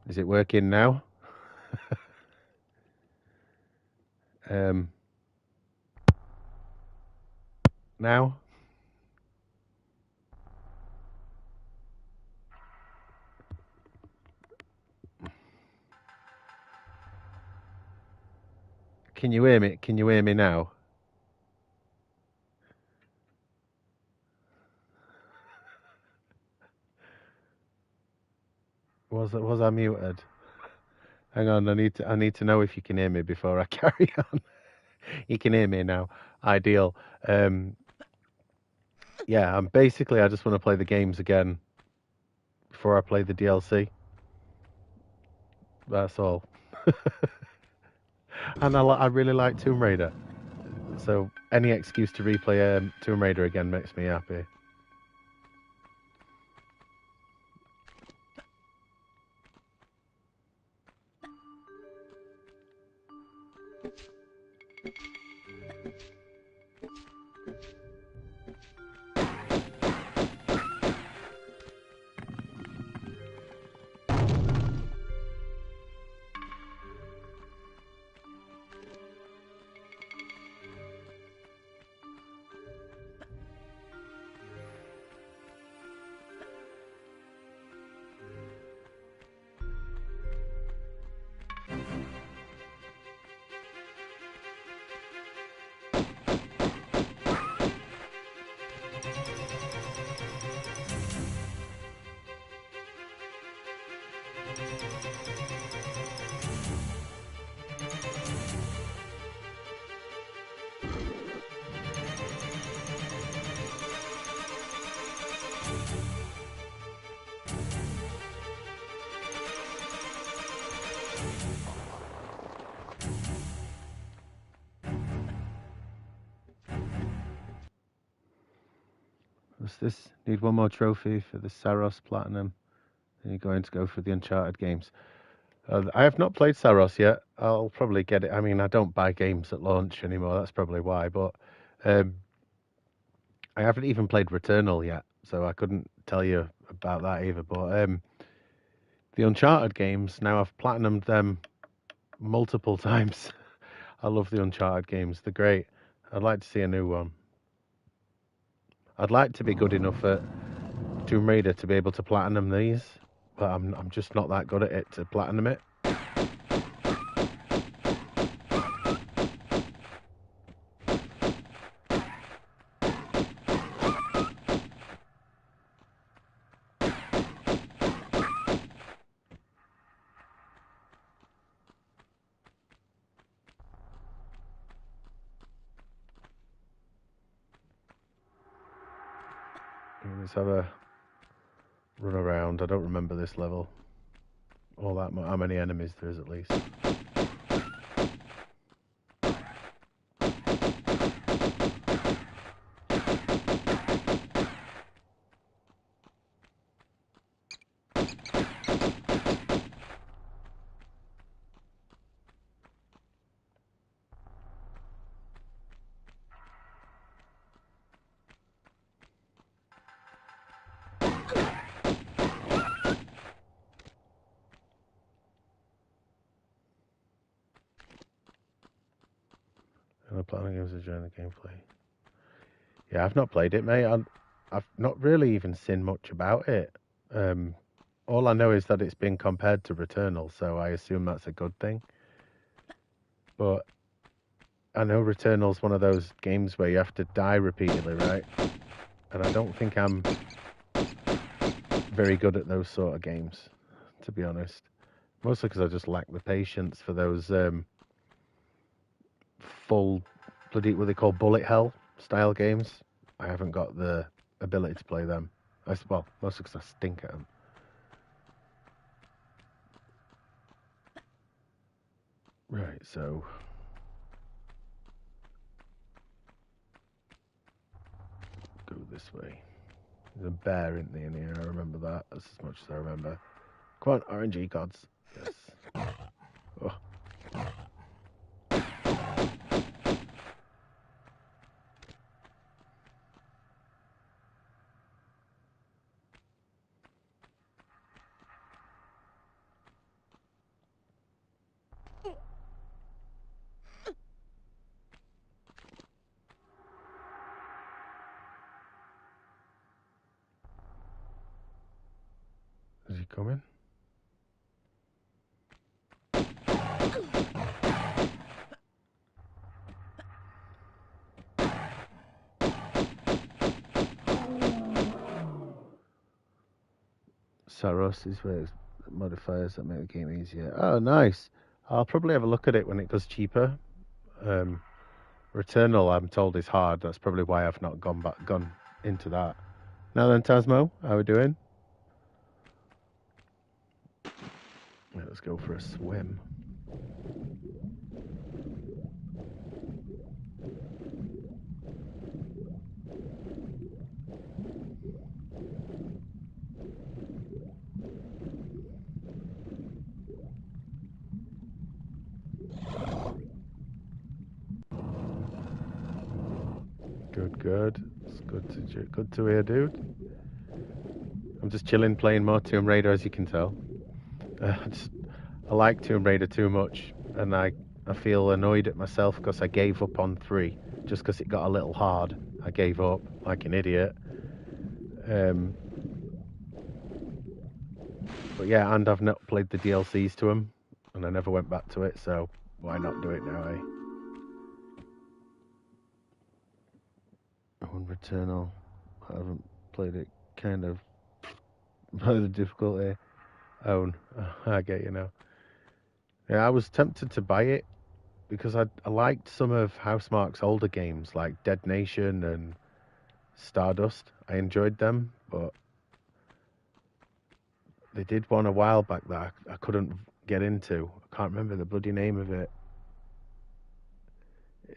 Is it working now? um, now? Can you hear me? Can you hear me now? Was I muted? Hang on, I need to know if you can hear me before I carry on. You can hear me now. Ideal. Um, yeah, basically I just want to play the games again before I play the DLC. That's all. And I really like Tomb Raider, so any excuse to replay Tomb Raider again makes me happy. What's this? Need one more trophy for the Saros Platinum. Then you're going to go for the Uncharted games. I have not played Saros yet. I'll probably get it. I mean, I don't buy games at launch anymore. That's probably why. But um, I haven't even played Returnal yet, so I couldn't tell you about that either. But the Uncharted games, now I've platinumed them multiple times. I love the Uncharted games. They're great. I'd like to see a new one. I'd like to be good enough at Tomb Raider to be able to platinum these, but I'm just not that good at it to platinum it. Let's have a run around. I don't remember this level. All that how many enemies there is at least. And the platinum games are during the gameplay. Yeah, I've not played it, mate. I've not really even seen much about it. Um, all I know is that it's been compared to Returnal, so I assume that's a good thing. But I know Returnal's one of those games where you have to die repeatedly, right? And I don't think I'm very good at those sort of games, to be honest. Mostly because I just lack the patience for those full bloody what they call bullet hell style games. I haven't got the ability to play them. Well, mostly because I stink at them. Right, so go this way. There's a bear in here. I remember that. That's as much as I remember. Come on, RNG gods. Yes. Oh. he coming? Saros is where it's modifiers that make the game easier. Oh, nice. I'll probably have a look at it when it goes cheaper. Returnal, I'm told, is hard. That's probably why I've not gone into that. Now then, Tasmo, how we doing? Let's go for a swim. Good. It's good to hear, dude. I'm just chilling, playing more Tomb Raider, as you can tell. I like Tomb Raider too much, and I feel annoyed at myself because I gave up on 3 just because it got a little hard. I gave up like an idiot. But yeah, and I've not played the DLCs to them, and I never went back to it, so why not do it now, eh? On Returnal, I haven't played it, kind of by the difficulty. Oh, I get you now. Yeah, I was tempted to buy it because I liked some of Housemarque's older games like Dead Nation and Stardust. I enjoyed them, but they did one a while back that I couldn't get into. I can't remember the bloody name of it.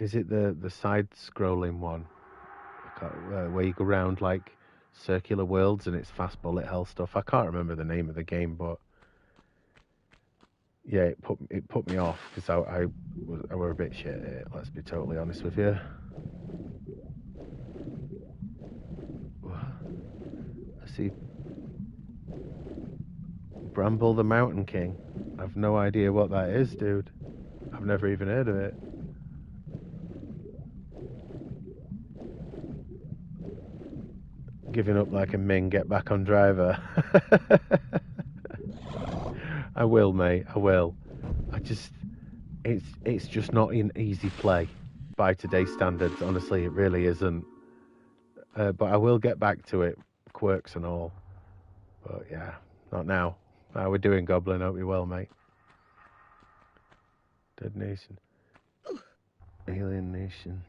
Is it the side-scrolling one? Where you go around like circular worlds and it's fast bullet hell stuff. I can't remember the name of the game, but yeah, it put me off because I were a bit shit at it. Let's be totally honest with you. I see Bramble the Mountain King. I've no idea what that is, dude. I've never even heard of it. Giving up like a Ming, get back on driver. I will, mate. I will. It's just not an easy play by today's standards. Honestly, it really isn't. But I will get back to it, quirks and all. But yeah, not now. How we doing, Goblin? Hope you're well, mate. Dead Nation. Alien Nation.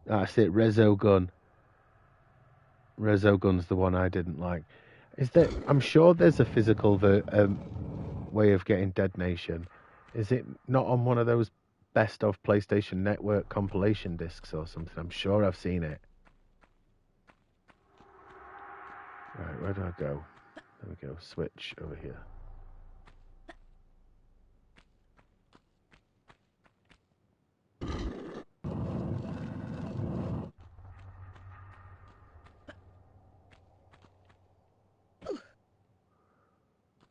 That's it. Resogun. Resogun's the one I didn't like. Is there? I'm sure there's a physical way of getting Dead Nation. Is it not on one of those best of PlayStation Network compilation discs or something? I'm sure I've seen it. Right, where do I go? There we go. Switch over here.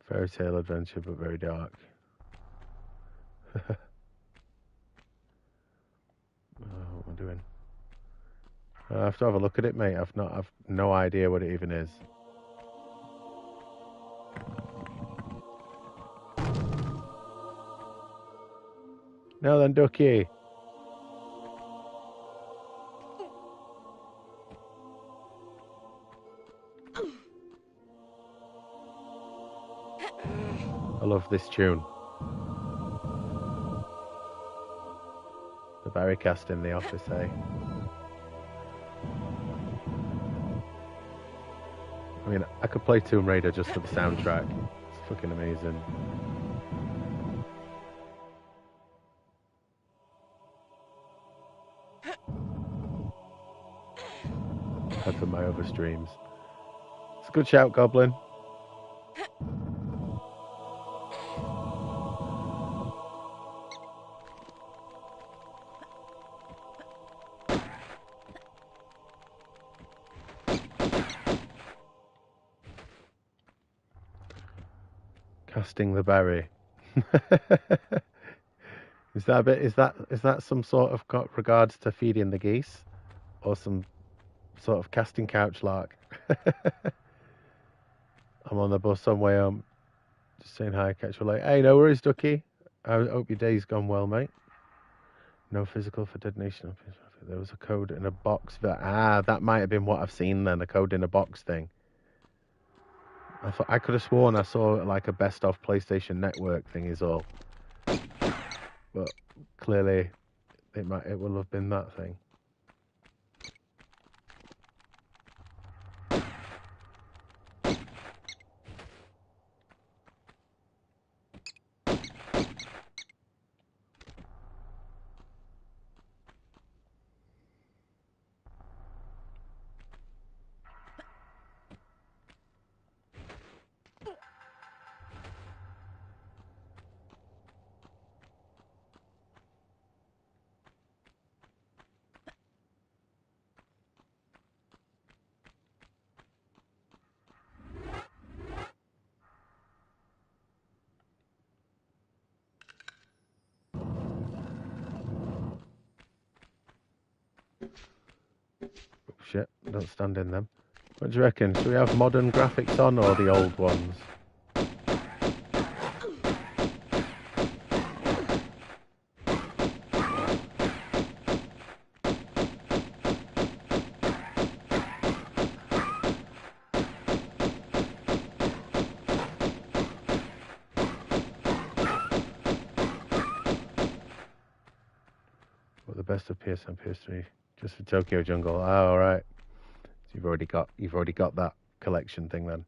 Fairy tale adventure, but very dark. What am I doing? I have to have a look at it, mate. I've no idea what it even is. Now then, Ducky. I love this tune. The Barry cast in the office, eh? I mean, I could play Tomb Raider just for the soundtrack. It's fucking amazing. That's for my other streams. It's a good shout, Goblin. Casting the Barry. Is that some sort of regards to feeding the geese, or some sort of casting couch lark? I'm on the bus on way home. Just saying hi, catch you later. Hey, no worries, Ducky. I hope your day's gone well, mate. No physical for detonation. There was a code in a box. That might have been what I've seen then, a code in a box thing. I thought I could have sworn I saw like a best of PlayStation Network thing is all. But clearly it will have been that thing. Oh, shit, don't stand in them. What do you reckon? Should we have modern graphics on or the old ones? What the best of PS and PS3? Just for Tokyo Jungle. Oh, all right. So you've already got that collection thing then.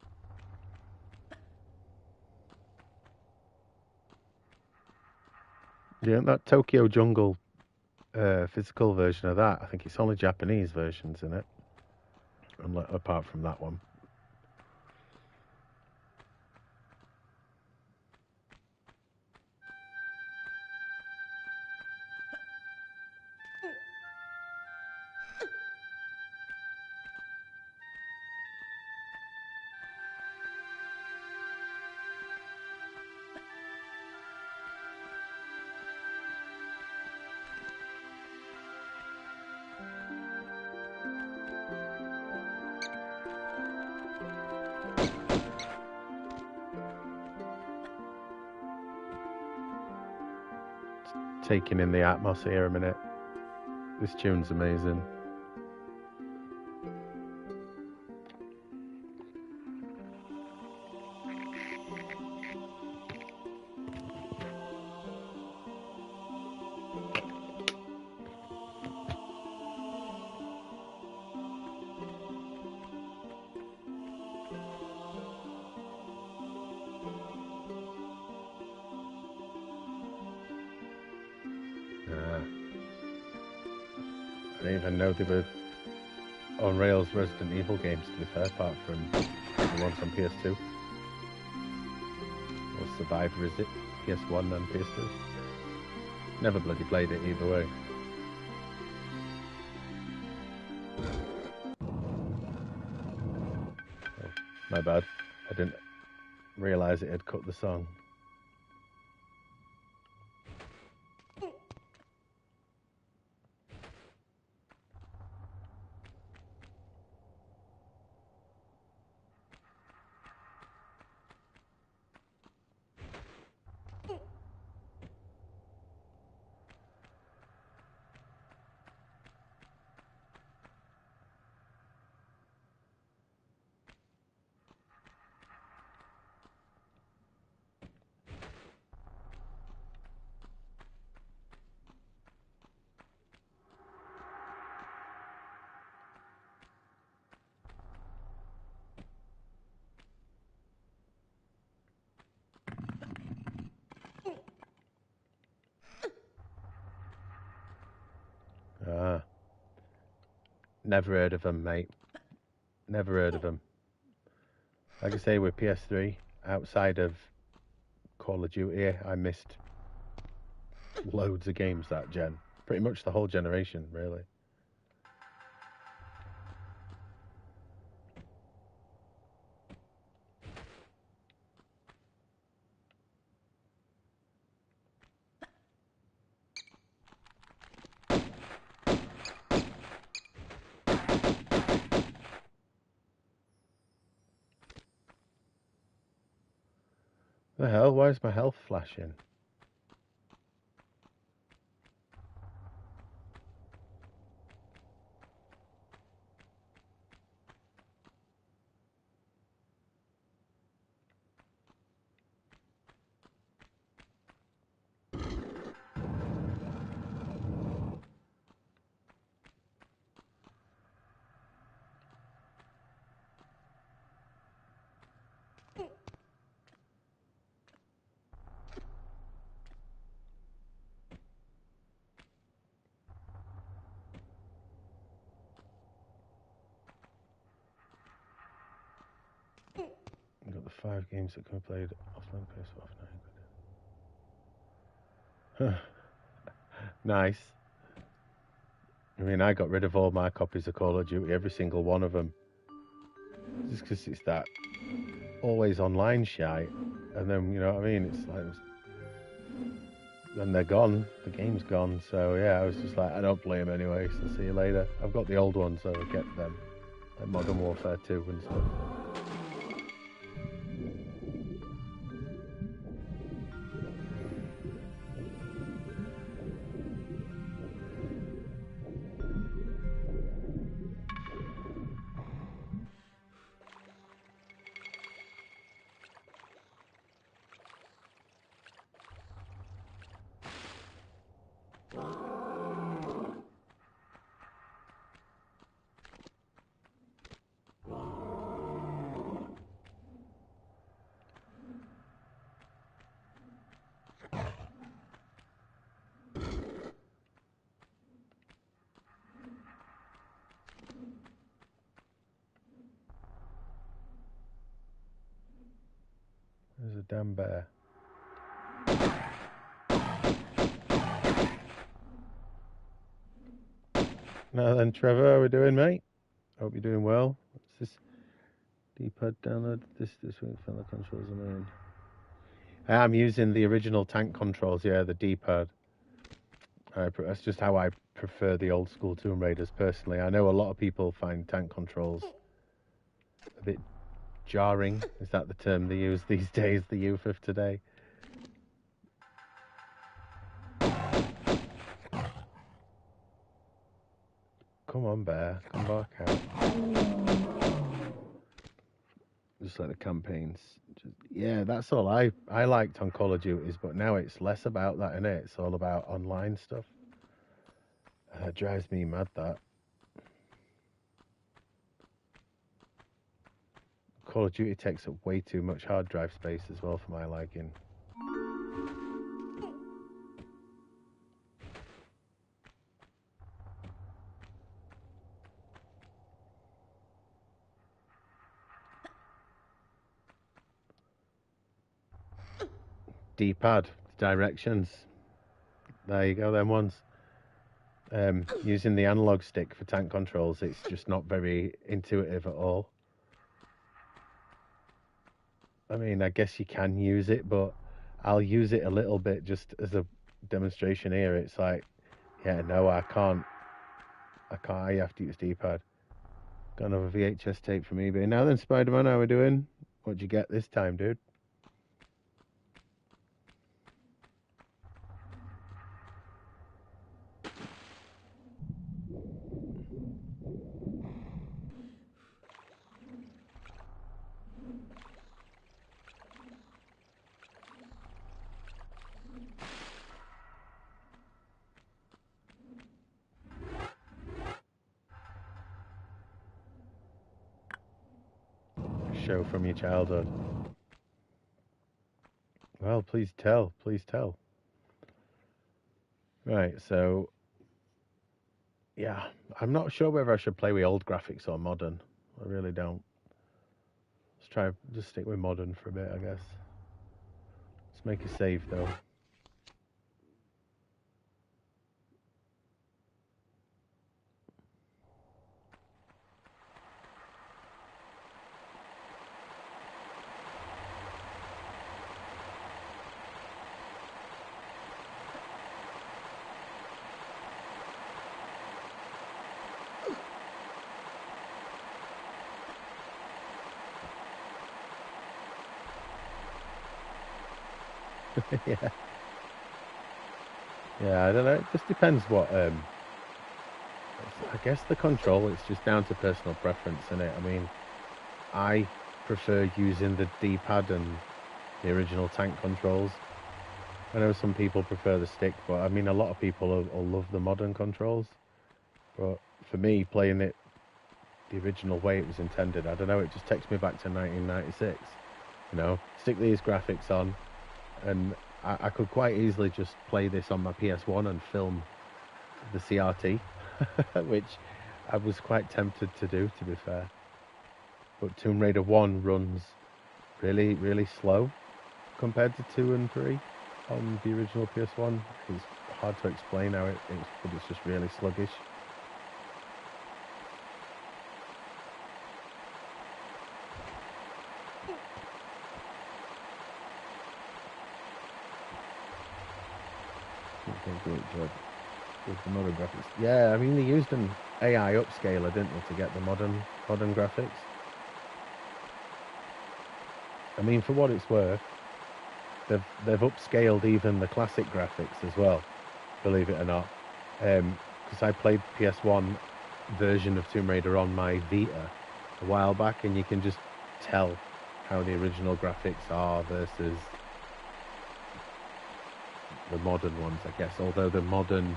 Yeah, that Tokyo Jungle physical version of that. I think it's only Japanese versions in it, apart from that one. Taking in the atmosphere a minute. This tune's amazing. I didn't even know they were on Rails Resident Evil games, to be fair, apart from the ones on PS2. Or Survivor, is it? PS1 and PS2. Never bloody played it either way. Oh, my bad. I didn't realise it had cut the song. Never heard of them, mate. Never heard of them. Like I say, with PS3, outside of Call of Duty, I missed loads of games that gen. Pretty much the whole generation, really. The hell? Why is my health flashing? I've got the 5 games that can be played offline, pace off 9 quid. Nice. I mean, I got rid of all my copies of Call of Duty, every single one of them. Just because it's that always online shite. And then, you know what I mean? It's like, when they're gone, the game's gone. So, yeah, I was just like, I don't play them anyway, so see you later. I've got the old ones, so I kept them. Like Modern Warfare 2 and stuff. There's a damn bear. Now then, Trevor, how are we doing, mate? Hope you're doing well. What's this? D-pad download this week for the controls. I'm using the original tank controls, yeah, the D-pad. That's just how I prefer the old school Tomb Raiders personally. I know a lot of people find tank controls a bit jarring. Is that the term they use these days, the youth of today? Come on, bear. Come back out. Just like the campaigns. Yeah, that's all I liked on Call of Duties, but now it's less about that, innit? It's all about online stuff. That drives me mad, that. Call of Duty takes up way too much hard drive space as well for my liking. D-pad, directions. There you go, them ones. Using the analog stick for tank controls, it's just not very intuitive at all. I mean, I guess you can use it, but I'll use it a little bit just as a demonstration here. It's like, yeah, no, I can't. I have to use D-pad. Got another VHS tape from eBay. Now then, Spider-Man, how we doing? What'd you get this time, dude? Show from your childhood. Well, please tell. Please tell. Right, so yeah, I'm not sure whether I should play with old graphics or modern. I really don't. Let's try just stick with modern for a bit, I guess. Let's make a save though. Yeah, yeah. I don't know. It just depends what. I guess the control. It's just down to personal preference, isn't it? I mean, I prefer using the D-pad and the original tank controls. I know some people prefer the stick, but I mean, a lot of people will love the modern controls. But for me, playing it the original way it was intended, I don't know. It just takes me back to 1996. You know, stick these graphics on, and I could quite easily just play this on my PS1 and film the CRT, which I was quite tempted to do, to be fair. But Tomb Raider 1 runs really, really slow compared to 2 and 3 on the original PS1. It's hard to explain how it is, but it's just really sluggish. I think they did a great job with the modern graphics. Yeah, I mean they used an AI upscaler, didn't they, to get the modern graphics. I mean, for what it's worth, they've upscaled even the classic graphics as well. Believe it or not, because I played PS1 version of Tomb Raider on my Vita a while back, and you can just tell how the original graphics are versus the modern ones, I guess. Although they're modern,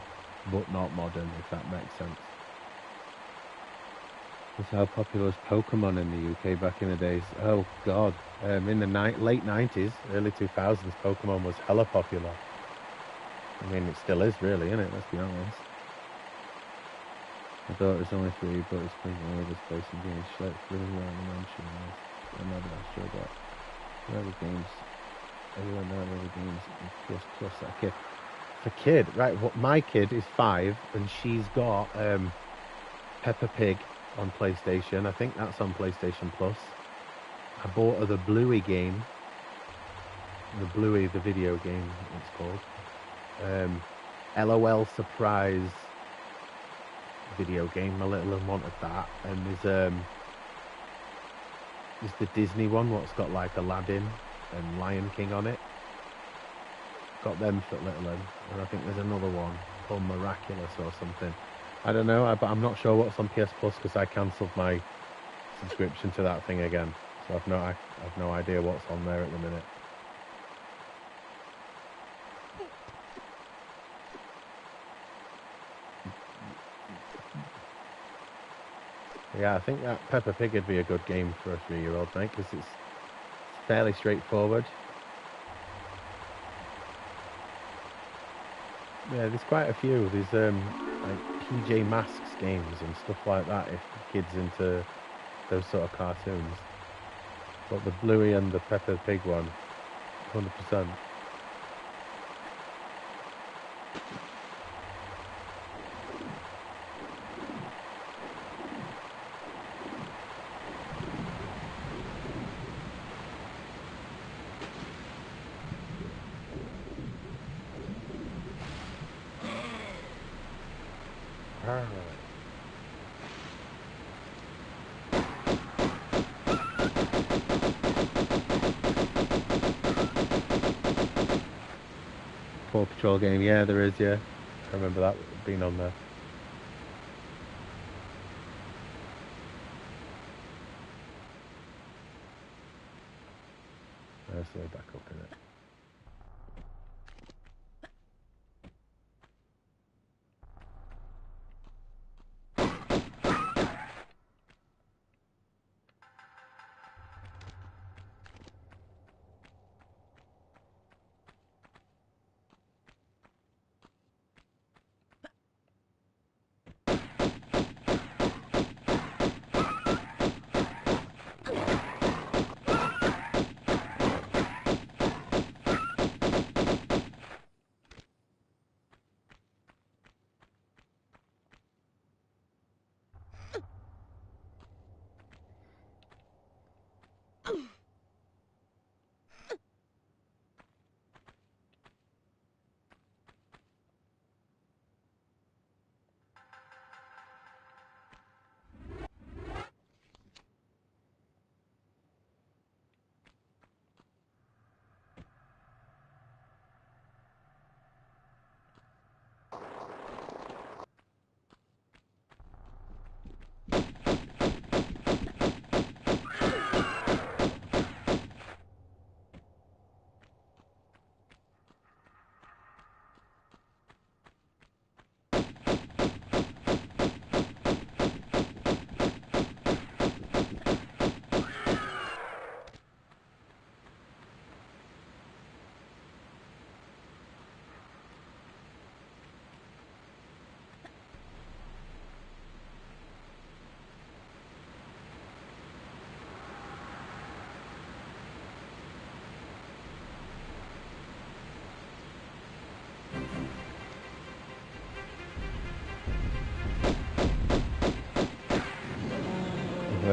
but not modern, if that makes sense. That's how popular was Pokemon in the UK back in the days. Oh God, in the late '90s, early 2000s, Pokemon was hella popular. I mean, it still is, really, isn't it? Let's be honest. My daughter's only 3, but it's been all this place and games. She likes living around the mansion and this. I'm not sure about other games. I do not know any other games in PS Plus. Okay, for kid, right? What my kid is 5, and she's got Peppa Pig on PlayStation. I think that's on PlayStation Plus. I bought her the Bluey game. The Bluey, the video game, it's called. LOL Surprise video game. My little one wanted that, and there's the Disney one, what's got like Aladdin and Lion King on it. Got them for little one, and I think there's another one called Miraculous or something. I don't know, but I'm not sure what's on PS Plus because I cancelled my subscription to that thing again. So I've no idea what's on there at the minute. Yeah, I think that Peppa Pig would be a good game for a 3-year-old, mate, because it's fairly straightforward. Yeah, there's quite a few. There's like PJ Masks games and stuff like that if your kid's into those sort of cartoons. But the Bluey and the Peppa Pig one, 100%. Paw Patrol game, yeah, there is, yeah. I remember that being on there. That's way back up in it.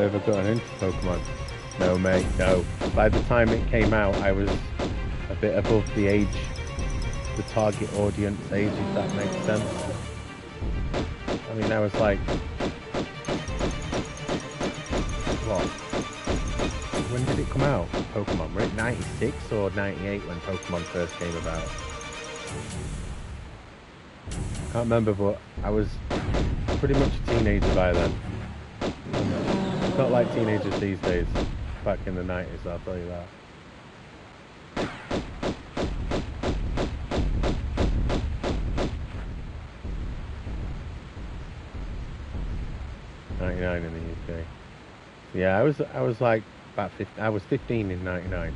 ever gotten into Pokemon? No, mate, no. By the time it came out, I was a bit above the age, the target audience age, if that makes sense. I mean, I was like, what? When did it come out? Pokemon, were it 96 or 98 when Pokemon first came about? I can't remember, but I was pretty much a teenager by then. It's not like teenagers these days, back in the 90s, I'll tell you that. 99 in the UK. So yeah, I was like about 15, I was 15 in 99.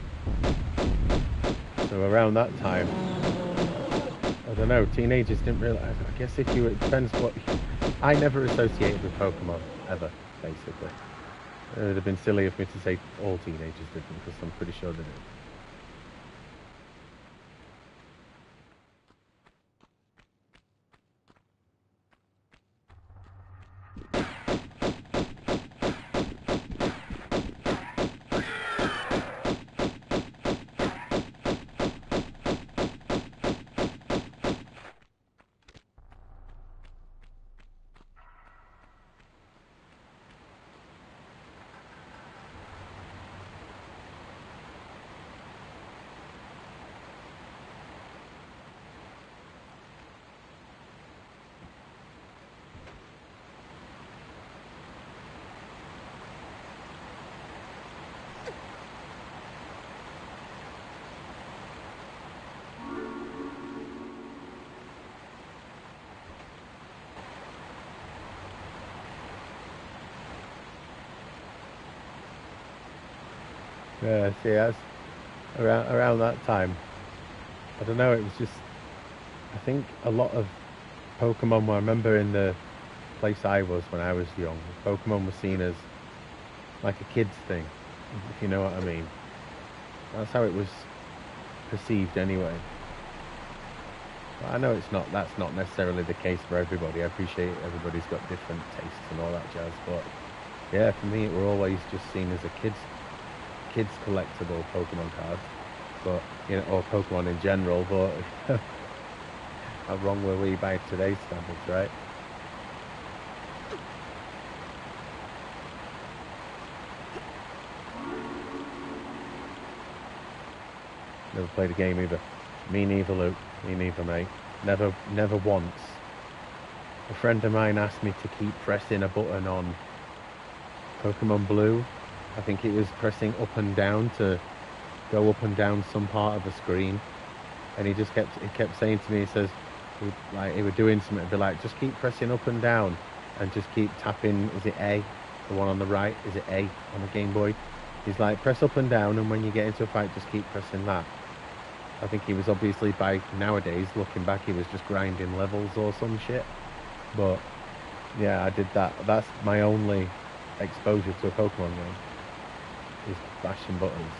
So around that time, I don't know, teenagers didn't realize. I guess if you, it depends what. I never associated with Pokemon ever, basically. It would have been silly of me to say all teenagers didn't, because I'm pretty sure they did. Yeah, see, that's around that time. I don't know. It was just, I think a lot of Pokemon. I remember in the place I was when I was young, Pokemon was seen as like a kid's thing, if you know what I mean. That's how it was perceived anyway. But I know it's not. That's not necessarily the case for everybody. I appreciate everybody's got different tastes and all that jazz. But yeah, for me, it were always just seen as a kids collectible Pokemon cards. But you know, or Pokemon in general. But how wrong were we by today's standards, right? Never played a game either. Me neither, Luke. Me neither, mate. Never once. A friend of mine asked me to keep pressing a button on Pokemon Blue. I think it was pressing up and down to go up and down some part of the screen. And he kept saying to me, he says, he was doing something, it'd be like, just keep pressing up and down and just keep tapping, is it A? The one on the right, is it A on the Game Boy? He's like, press up and down, and when you get into a fight, just keep pressing that. I think he was obviously, by nowadays, looking back, he was just grinding levels or some shit. But yeah, I did that. That's my only exposure to a Pokemon game, is bashing buttons.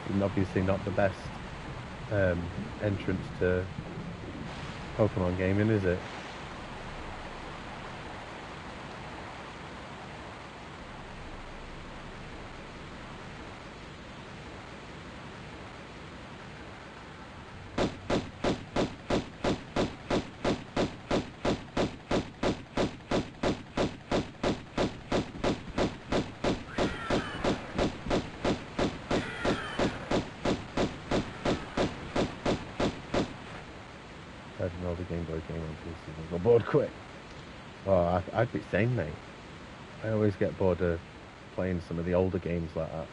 And obviously not the best entrance to Pokemon gaming, is it? I don't know the Game Boy game on PC and got bored quick. Oh, I'd be same, mate. I always get bored of playing some of the older games like that,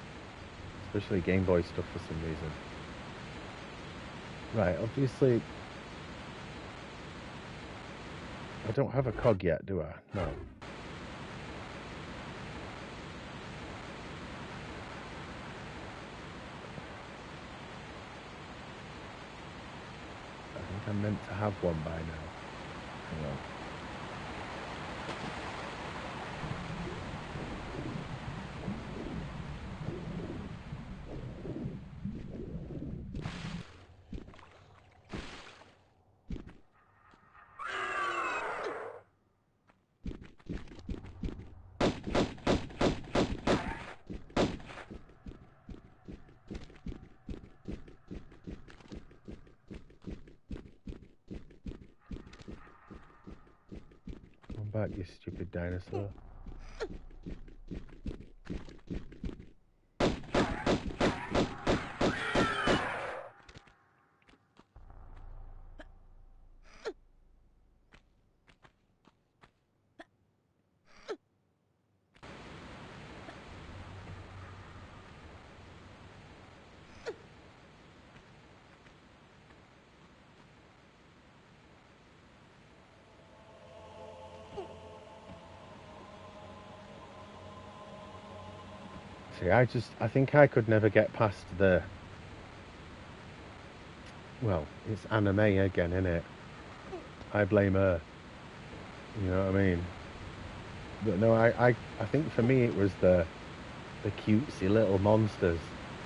especially Game Boy stuff for some reason. Right, obviously, I don't have a cog yet, do I? No. I think I'm meant to have one by now. Hang on. back, you stupid dinosaur. See, I think I could never get past the, well, it's anime again, innit? I blame her. You know what I mean? But no, I think for me it was the cutesy little monsters.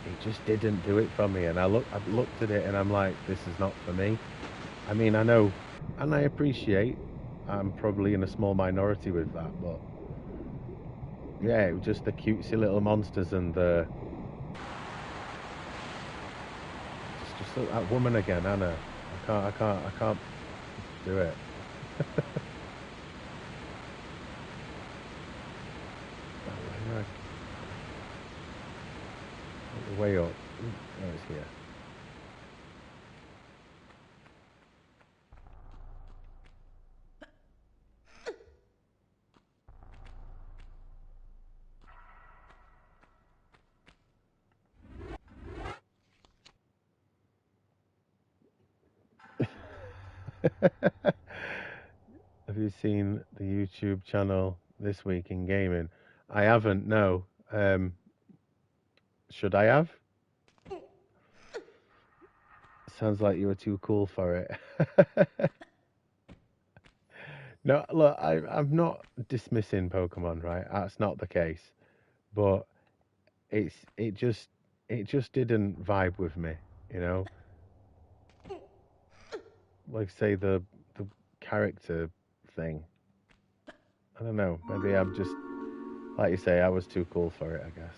It just didn't do it for me, and I've looked at it and I'm like, this is not for me. I mean, I know, and I appreciate I'm probably in a small minority with that, but yeah, it was just the cutesy little monsters and the just look, that woman again, Anna. I can't do it. Way up. Oh, it's here. Have you seen the YouTube channel This Week in Gaming? I haven't, no. Should I have? Sounds like you were too cool for it. No, look, I'm not dismissing Pokemon, right? That's not the case. But it just didn't vibe with me, you know? Like say the character thing. I don't know. Maybe I'm just like you say, I was too cool for it, I guess.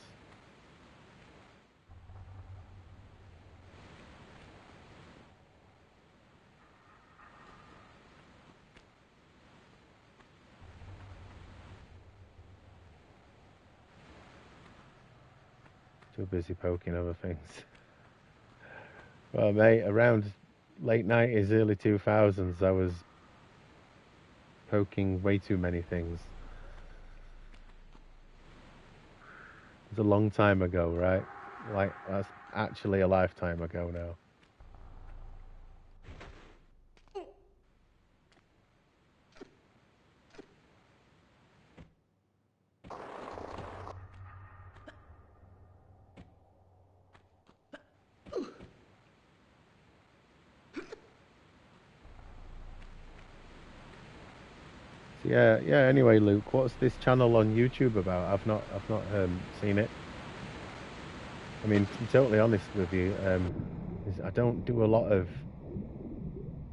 Too busy poking other things. Well, mate, around late 90s, early 2000s, I was poking way too many things. It's a long time ago, right? Like, that's actually a lifetime ago now. So yeah. Anyway, Luke, what's this channel on YouTube about? I've not seen it. I mean, to be totally honest with you, I don't do a lot of.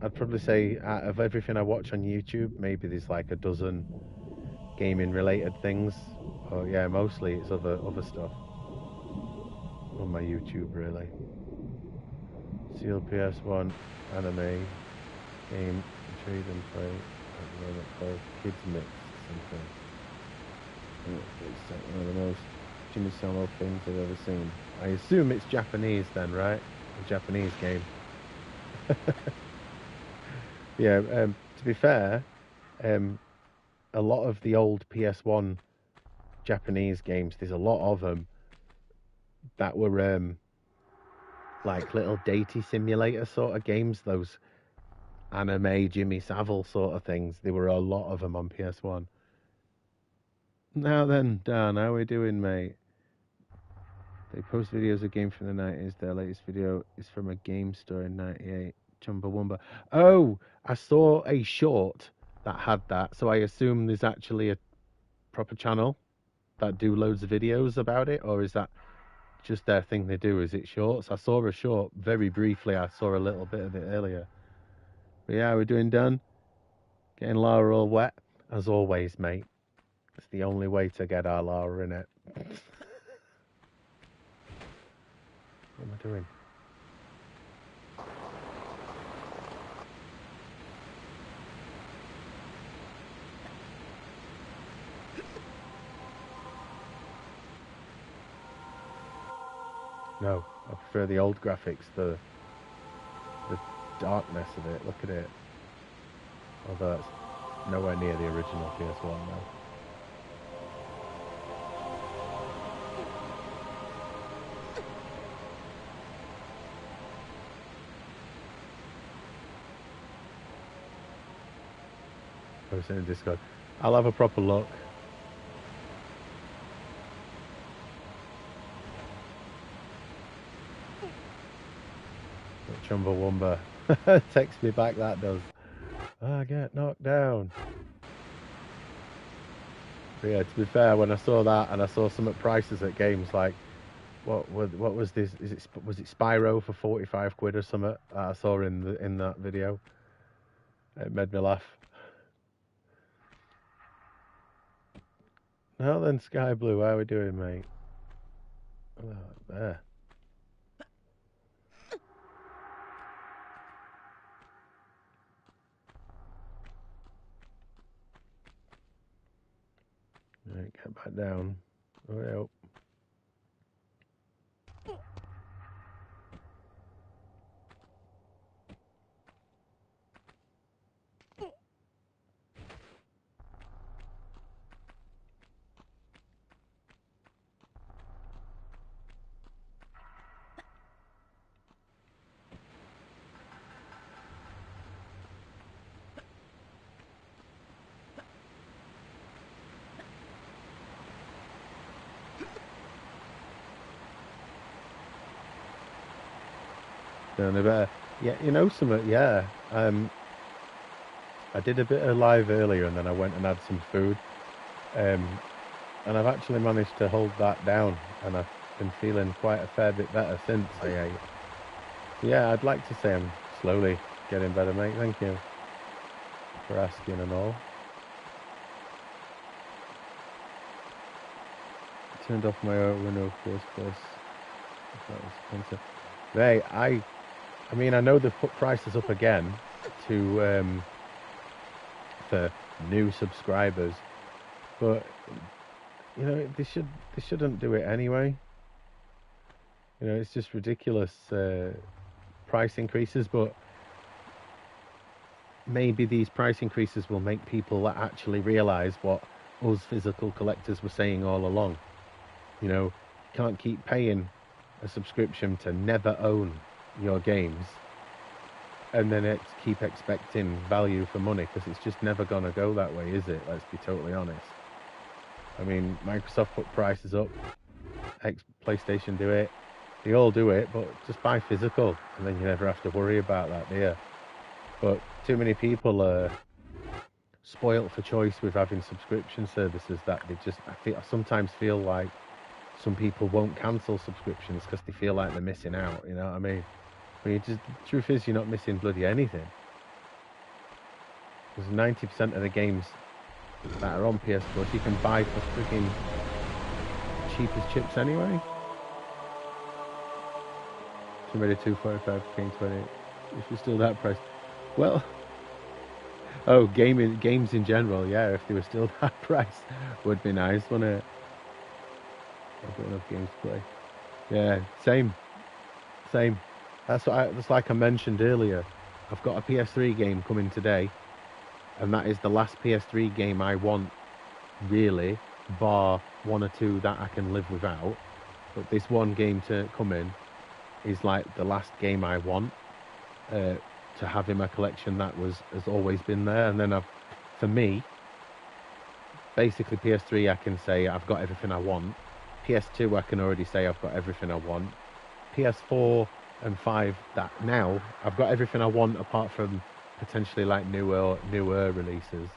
I'd probably say out of everything I watch on YouTube, maybe there's like a dozen gaming related things. Oh yeah, mostly it's other stuff on my YouTube really. Sealed PS1 anime game to trade and play at the moment called Kids Mix something. It's one of the most Jimmy Savile things I've ever seen. I assume it's Japanese then, right? A Japanese game. Yeah. To be fair, um, a lot of the old PS1 Japanese games, there's a lot of them that were like little datey simulator sort of games. Those anime Jimmy Savile sort of things. There were a lot of them on PS1. Now then, Dan, how we doing, mate? They post videos of games from the 90s. Their latest video is from a game store in 98. Chumbawamba. Oh, I saw a short that had that, so I assume there's actually a proper channel that do loads of videos about it, or is that just their thing they do? Is it shorts? I saw a short very briefly. I saw a little bit of it earlier. But yeah, we're doing done. Getting Lara all wet, as always, mate. It's the only way to get our Lara in it. What am I doing? No, I prefer the old graphics, the darkness of it. Look at it. Although it's nowhere near the original PS1 now. I was in Discord. I'll have a proper look. Chumbawamba. Text me back, that does. I get knocked down. But yeah, to be fair, when I saw that and I saw some at prices at games like what was this? Was it Spyro for 45 quid or something? I saw in that video. It made me laugh. Now then, Sky Blue, how are we doing, mate? Oh, there. Right, get back down. Oh, yeah. Doing a bit. Yeah, you know something. Yeah. I did a bit of live earlier, and then I went and had some food. And I've actually managed to hold that down, and I've been feeling quite a fair bit better since I ate. So yeah, I'd like to say I'm slowly getting better, mate. Thank you for asking and all. I turned off my Renault first course. That was expensive. Mate, I mean, I know they've put prices up again to for new subscribers, but you know they shouldn't do it anyway. You know, it's just ridiculous price increases. But maybe these price increases will make people actually realise what us physical collectors were saying all along. You know, you can't keep paying a subscription to never own your games and then keep expecting value for money, because it's just never going to go that way, is it? Let's be totally honest. I mean, Microsoft put prices up, PlayStation do it, they all do it, but just buy physical and then you never have to worry about that, do you? But too many people are spoilt for choice with having subscription services that I sometimes feel like some people won't cancel subscriptions because they feel like they're missing out, you know what I mean? The truth is, you're not missing bloody anything. There's 90% of the games that are on PS Plus you can buy for freaking cheap as chips anyway. Somebody 245 King 20. If you're still that price, well, games in general, yeah. If they were still that price, would be nice, wouldn't it? I've got enough games to play. Yeah, same. That's like I mentioned earlier. I've got a PS3 game coming today, and that is the last PS3 game I want, really, bar one or two that I can live without. But this one game to come in is like the last game I want to have in my collection that has always been there. And then for me, basically PS3 I can say I've got everything I want. PS2 I can already say I've got everything I want. PS4 and 5 that now I've got everything I want apart from potentially like newer releases.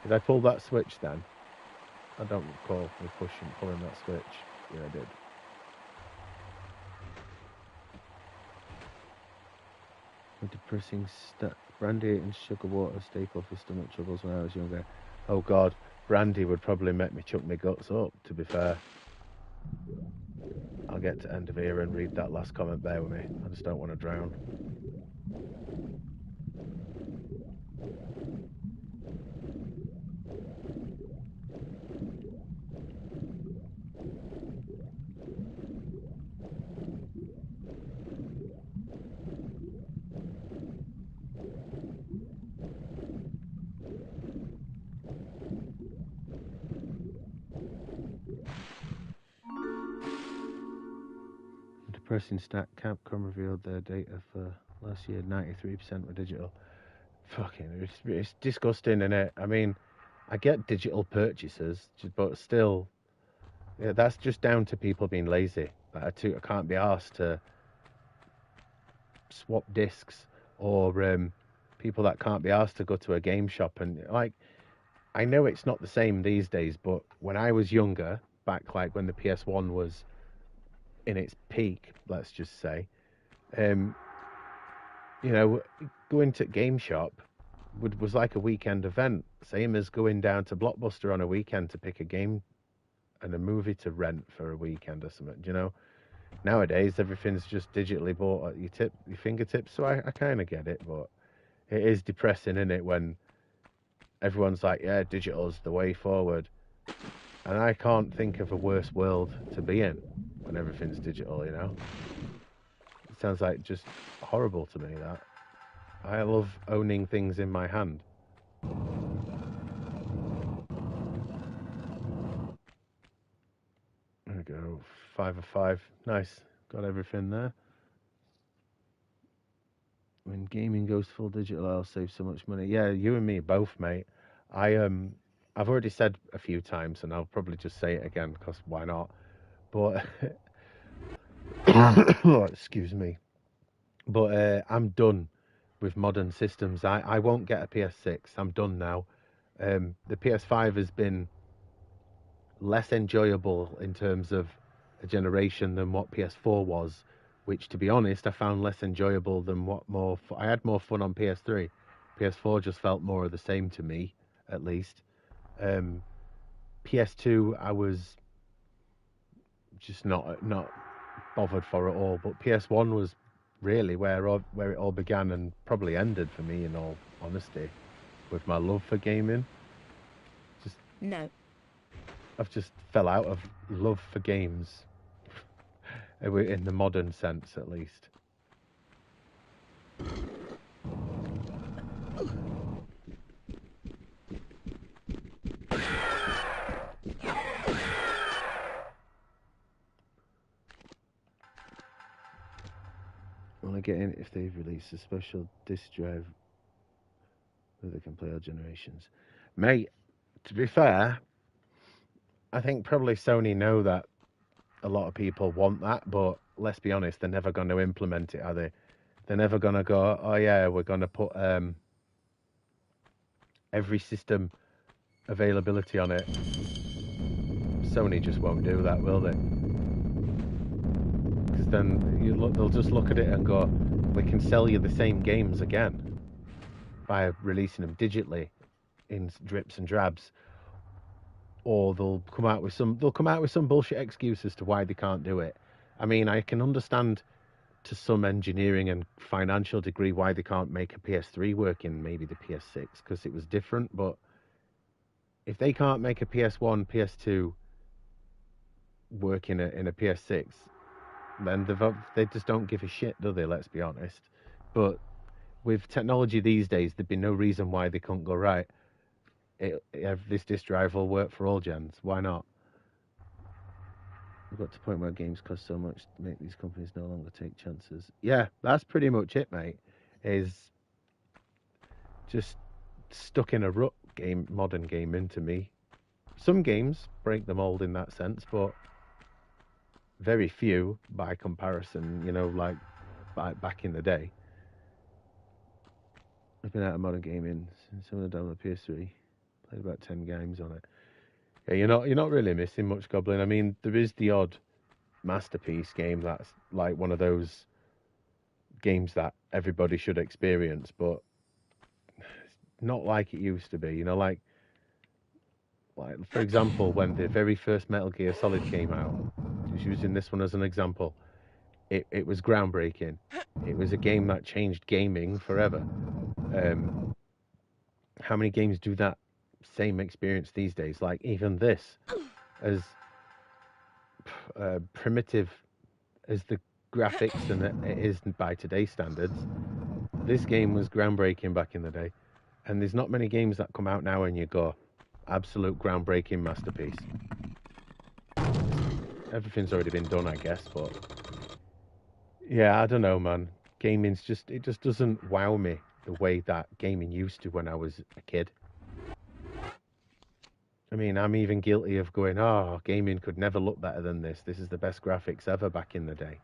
Did I pull that switch then? I don't recall me pulling that switch. Yeah, I did. A depressing brandy and sugar water staple for stomach troubles when I was younger. Oh God, brandy would probably make me chuck my guts up, to be fair. I'll get to end of here and read that last comment. Bear with me. I just don't want to drown. Depressing stat. Capcom revealed their data for last year. 93% were digital. Fucking, it's disgusting, isn't it? I mean, I get digital purchases, but still, yeah, that's just down to people being lazy. Like, I can't be asked to swap discs, or people that can't be asked to go to a game shop. And like, I know it's not the same these days, but when I was younger, back like when the PS1 was in its peak, let's just say, um, you know, going to game shop was like a weekend event, same as going down to Blockbuster on a weekend to pick a game and a movie to rent for a weekend or something. You know, nowadays everything's just digitally bought at your fingertips. So I kind of get it, but it is depressing, isn't it, when everyone's like, yeah, digital's the way forward. And I can't think of a worse world to be in when everything's digital, you know? It sounds like just horrible to me, that. I love owning things in my hand. There we go. 5 of 5. Nice. Got everything there. When gaming goes full digital, I'll save so much money. Yeah, you and me both, mate. I've already said a few times, and I'll probably just say it again because why not? But oh, excuse me. But I'm done with modern systems. I won't get a PS6. I'm done now. The PS5 has been less enjoyable in terms of a generation than what PS4 was, which, to be honest, I found less enjoyable than I had more fun on PS3. PS4 just felt more of the same to me, at least. PS2, I was just not bothered for at all. But PS1 was really where it all began and probably ended for me, in all honesty, with my love for gaming. I've just fell out of love for games, in the modern sense, at least. Only get in if they've released a special disc drive that they can play all generations. Mate, to be fair, I think probably Sony know that a lot of people want that, but let's be honest, they're never going to implement it, are they? They're never going to go, oh yeah, we're going to put every system availability on it. Sony just won't do that, will they? Because then they'll just look at it and go, we can sell you the same games again by releasing them digitally in drips and drabs. Or they'll come out with some bullshit excuse as to why they can't do it. I mean, I can understand to some engineering and financial degree why they can't make a PS3 work in maybe the PS6, because it was different. But if they can't make a PS1, PS2 work in a PS6, then they just don't give a shit, do they? Let's be honest. But with technology these days, there'd be no reason why they couldn't go, right, this disk drive will work for all gens. Why not? We've got to the point where games cost so much to make these companies no longer take chances. Yeah, that's pretty much it, mate. Is just stuck in a rut modern gaming to me. Some games break the mold in that sense, but very few by comparison, you know, like back in the day. I've been out of modern gaming since I went down on the PS3. Played about 10 games on it. Yeah, you're not really missing much, Goblin. I mean, there is the odd masterpiece game that's like one of those games that everybody should experience, but not like it used to be. You know, like for example, when the very first Metal Gear Solid came out, just using this one as an example, it was groundbreaking. It was a game that changed gaming forever. How many games do that same experience these days? Like even this, as primitive as the graphics and it is by today's standards, this game was groundbreaking back in the day. And there's not many games that come out now and you go, absolute groundbreaking masterpiece. Everything's already been done, I guess, but Yeah, I don't know, man. Gaming's just it just doesn't wow me the way that gaming used to when I was a kid. I mean, I'm even guilty of going, oh, gaming could never look better than this. This is the best graphics ever back in the day.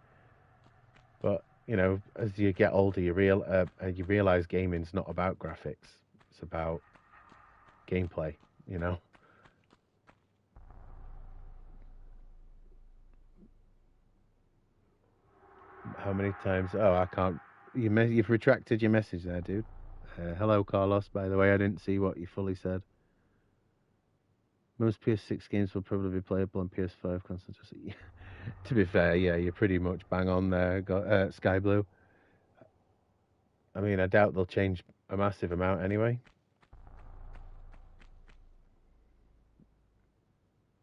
But, you know, as you get older, you realize gaming's not about graphics. It's about gameplay, you know. How many times? Oh, I can't. You've retracted your message there, dude. Hello, Carlos. By the way, I didn't see what you fully said. Most PS6 games will probably be playable on PS5 consoles. To be fair, yeah, you're pretty much bang on there, Sky Blue. I mean, I doubt they'll change a massive amount anyway.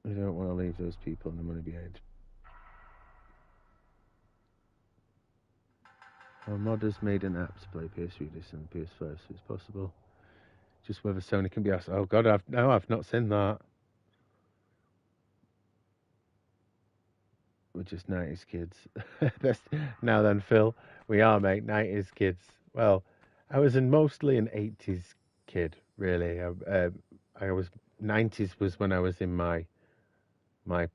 I don't want to leave those people and the money behind. Our modders made an app to play PS3 discs and PS5, so it's possible. Just whether Sony can be asked. Oh God, I've not seen that. We're just 90s kids. Best now then, Phil. We are, mate. 90s kids. Well, I was mostly an 80s kid, really. I was 90s was when I was in my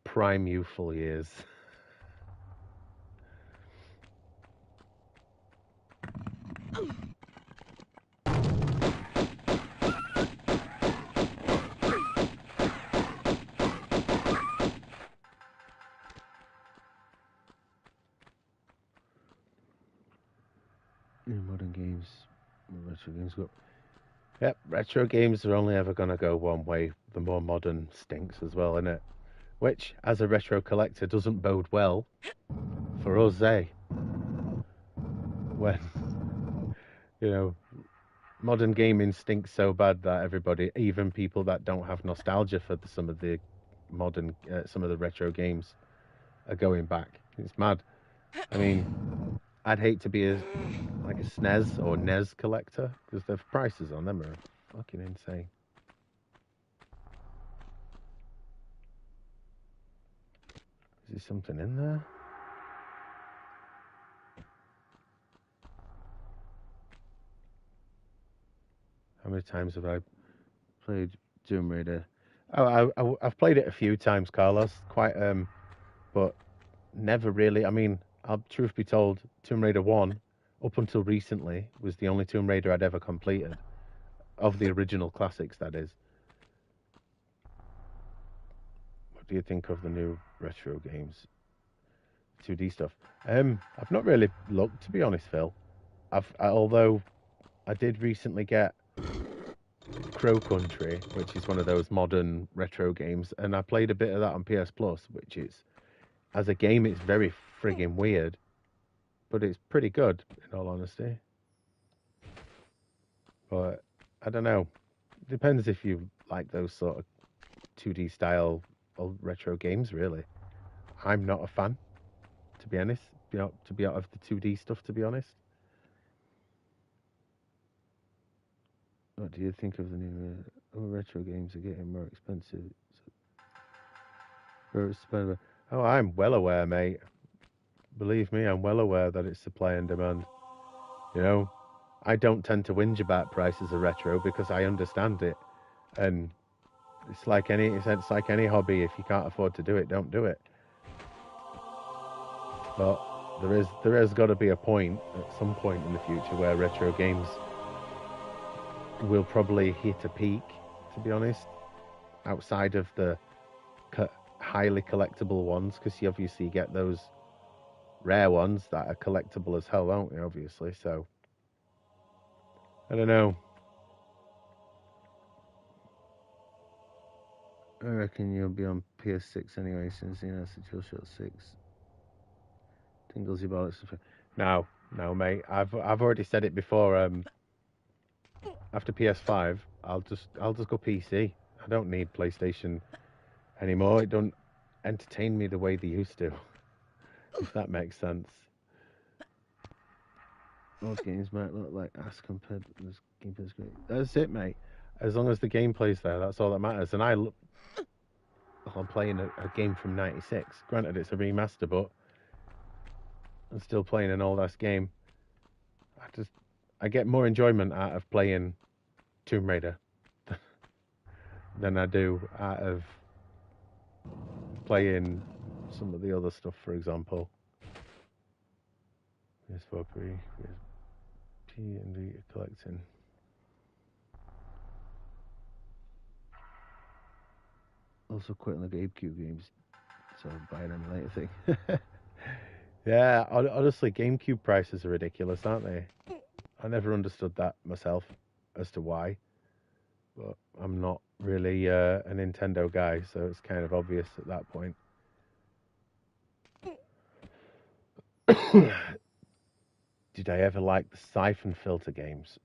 prime youthful years. Modern games, retro games go. Yep, retro games are only ever gonna go one way. The more modern stinks as well, innit? Which, as a retro collector, doesn't bode well for us, eh? When you know modern gaming stinks so bad that everybody, even people that don't have nostalgia for some of the some of the retro games, are going back. It's mad. I mean, I'd hate to be like a SNES or NES collector because the prices on them are fucking insane. Is there something in there? How many times have I played Tomb Raider? I've played it a few times, Carlos. Quite, but never really. I mean, truth be told, Tomb Raider 1, up until recently, was the only Tomb Raider I'd ever completed. Of the original classics, that is. What do you think of the new retro games? 2D stuff. I've not really looked, to be honest, Phil. Although I did recently get Crow Country, which is one of those modern retro games, and I played a bit of that on PS Plus, which is, as a game, it's very frigging weird, but it's pretty good, in all honesty. But I don't know. Depends if you like those sort of 2D style old retro games, really. I'm not a fan, to be honest. To be out of the 2D stuff, to be honest. What do you think of the new retro games are getting more expensive? Oh, I'm well aware, mate. Believe me, I'm well aware that it's supply and demand. You know, I don't tend to whinge about prices of retro because I understand it, and it's like any hobby. If you can't afford to do it, don't do it. But there has got to be a point at some point in the future where retro games will probably hit a peak. To be honest, outside of the highly collectible ones, because you obviously get those rare ones that are collectible as hell, don't you? Obviously, so I don't know. I reckon you'll be on PS6 anyway, since you know it's a DualShock 6. Tingles your bollocks. No, no, mate. I've already said it before. After PS5, I'll just go PC. I don't need PlayStation anymore. It don't entertain me the way they used to. If that makes sense. Most games might look like ass compared to this gameplay's great. That's it, mate. As long as the gameplay's there, that's all that matters. And I'm playing a game from '96. Granted, it's a remaster, but and still playing an old ass game, I get more enjoyment out of playing Tomb Raider than I do out of playing some of the other stuff, for example. PS4 P and D collecting. Also quitting the GameCube games, so buy an emulator thing. Yeah, honestly, GameCube prices are ridiculous, aren't they? I never understood that myself as to why, but I'm not really a Nintendo guy, so it's kind of obvious at that point. Did I ever like the Siphon Filter games?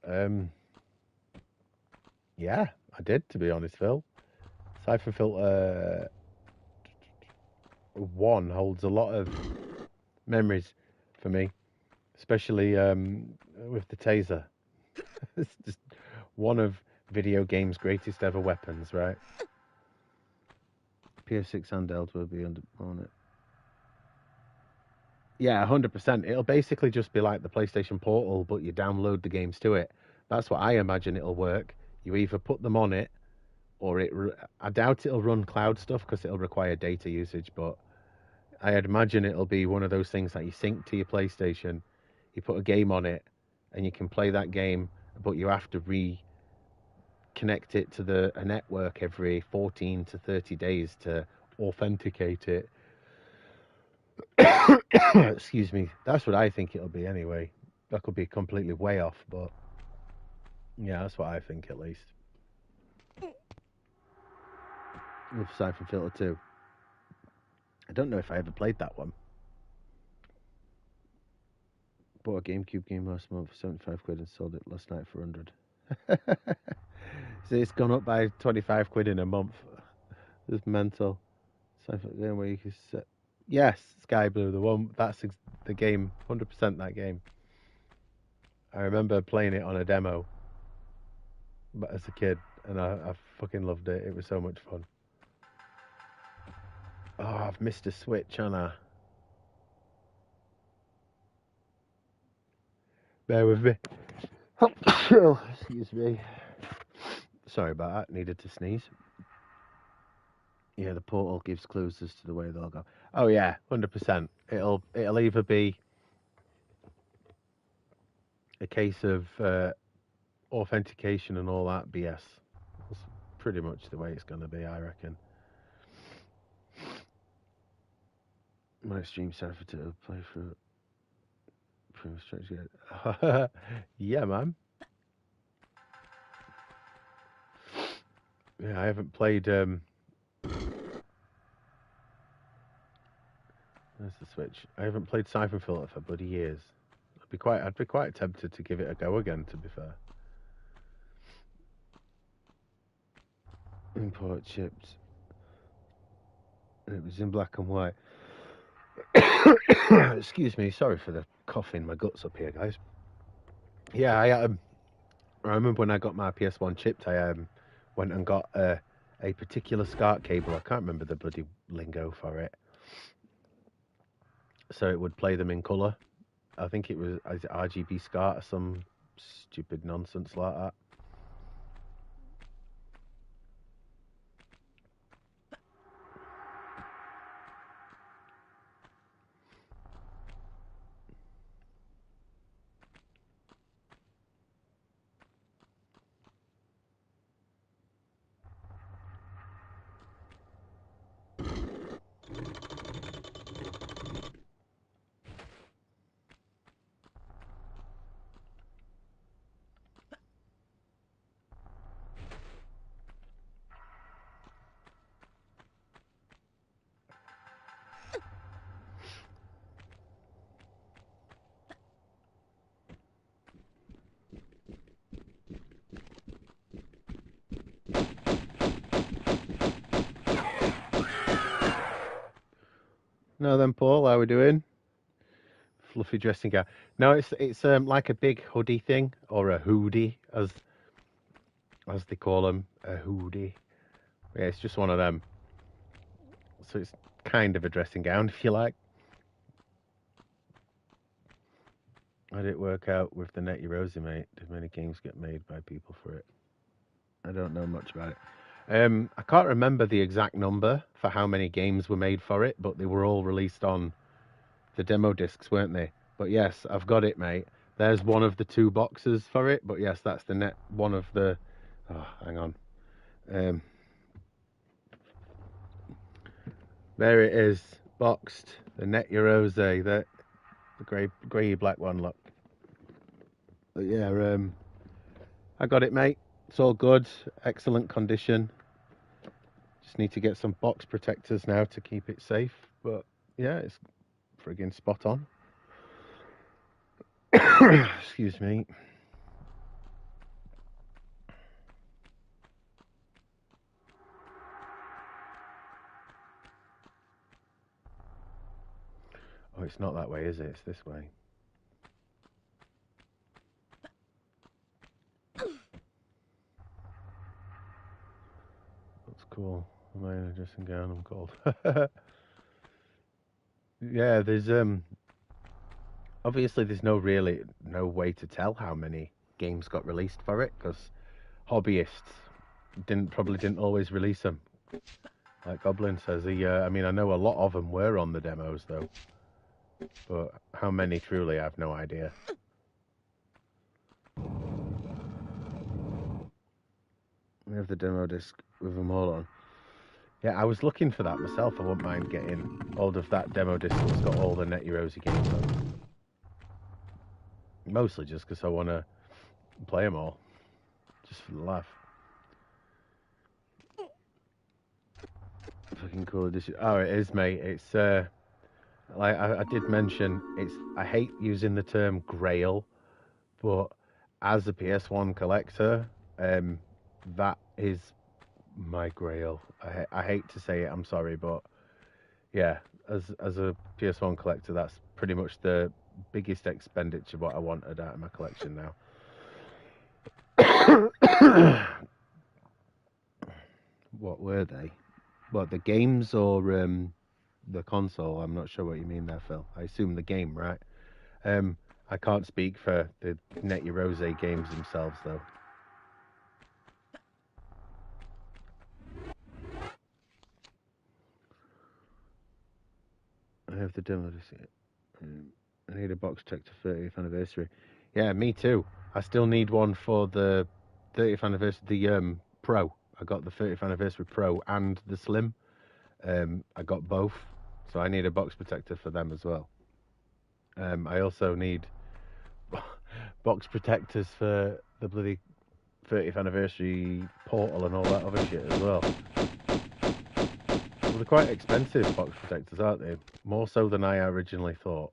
Yeah, I did, to be honest, Phil. Siphon Filter 1 holds a lot of memories for me, especially with the taser. It's just one of video games' greatest ever weapons, right? PS6 handheld will be on it. Yeah, 100%. It'll basically just be like the PlayStation Portal, but you download the games to it. That's what I imagine it'll work. You either put them on it, or I doubt it'll run cloud stuff because it'll require data usage, but I'd imagine it'll be one of those things that you sync to your PlayStation, you put a game on it, and you can play that game, but you have to reconnect it to a network every 14 to 30 days to authenticate it. Excuse me. That's what I think it'll be anyway. That could be completely way off, but yeah, that's what I think at least. With Siphon Filter 2. I don't know if I ever played that one. Bought a GameCube game last month for 75 quid and sold it last night for 100. So it's gone up by 25 quid in a month. It's mental. Siphon game where you can set. Yes, Sky Blue, the one. That's the game. 100% that game. I remember playing it on a demo, but as a kid, and I fucking loved it. It was so much fun. Oh, I've missed a Switch, haven't I? Bear with me. Excuse me. Sorry about that. Needed to sneeze. Yeah, the portal gives clues as to the way they'll go. Oh yeah, 100%. It'll either be a case of authentication and all that BS. That's pretty much the way it's going to be, I reckon. My stream server to play through. Yeah, man. Yeah, I haven't played. There's the Switch. I haven't played Siphon Filter for bloody years. I'd be quite tempted to give it a go again. To be fair. Import chips. It was in black and white. Excuse me. Sorry for the coughing my guts up here, guys. Yeah, I remember when I got my PS1 chipped. I went and got a particular SCART cable. I can't remember the bloody lingo for it. So it would play them in colour. I think it was RGB SCART or some stupid nonsense like that. Now then, Paul, how are we doing? Fluffy dressing gown. No, it's like a big hoodie thing, or a hoodie, as they call them, a hoodie. Yeah, it's just one of them. So it's kind of a dressing gown, if you like. How did it work out with the Net Eurosi, mate? Did many games get made by people for it? I don't know much about it. I can't remember the exact number for how many games were made for it, but they were all released on the demo discs, weren't they? But yes, I've got it, mate. There's one of the 2 boxes for it, but yes, that's the net one of the. Oh, hang on. There it is, boxed. The Net Eurose, the grey black one. Look. But yeah, I got it, mate. It's all good, excellent condition. Just need to get some box protectors now to keep it safe. But yeah, it's friggin' spot on. Excuse me. Oh, it's not that way, is it? It's this way. That's cool. Am I in a dressing gown? I'm cold. Yeah, there's obviously there's no way to tell how many games got released for it because hobbyists probably didn't always release them. Like Goblin says, I mean, I know a lot of them were on the demos though, but how many truly, I have no idea. We have the demo disc with them all on. Yeah, I was looking for that myself. I wouldn't mind getting hold of that demo disc that's got all the Net Eurosi games on. Mostly just because I want to play them all, just for the laugh. Fucking cool edition. Oh, it is, mate. It's like I did mention, I hate using the term grail, but as a PS1 collector, that is my grail. I hate to say it, I'm sorry, but yeah, as a PS1 collector, that's pretty much the biggest expenditure what I wanted out of my collection now. What were they? What, the games or the console? I'm not sure what you mean there, Phil. I assume the game, right? I can't speak for the Net Eurose games themselves, though. I have the demo to see it. I need a box check to 30th anniversary. Yeah, me too. I still need one for the 30th anniversary, the Pro. I got the 30th anniversary Pro and the Slim. I got both, so I need a box protector for them as well. I also need box protectors for the bloody 30th anniversary Portal and all that other shit as well. Well, they're quite expensive box protectors, aren't they? More so than I originally thought.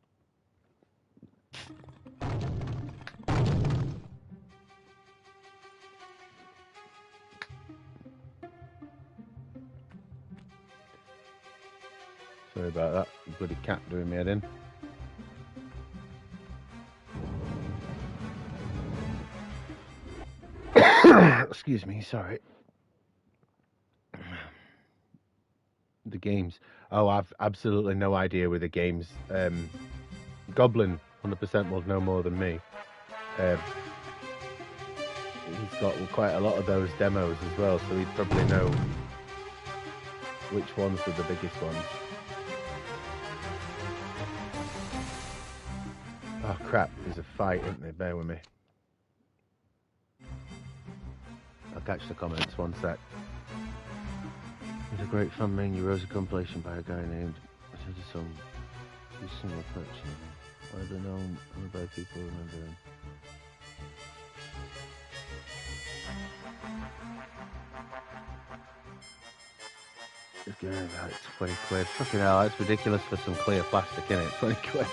Sorry about that. Bloody cat doing me head in. Excuse me, sorry. The games. Oh, I've absolutely no idea with the games. Goblin 100% will know more than me. He's got quite a lot of those demos as well, so he'd probably know which ones are the biggest ones. Oh crap, there's a fight, isn't there? Bear with me. I'll catch the comments, one sec. There's a great fan main Eurosa compilation by a guy named some single collection. Widely known only by people remember him. It's going about 20 quid. Fucking hell, that's ridiculous for some clear plastic, innit? 20 quid.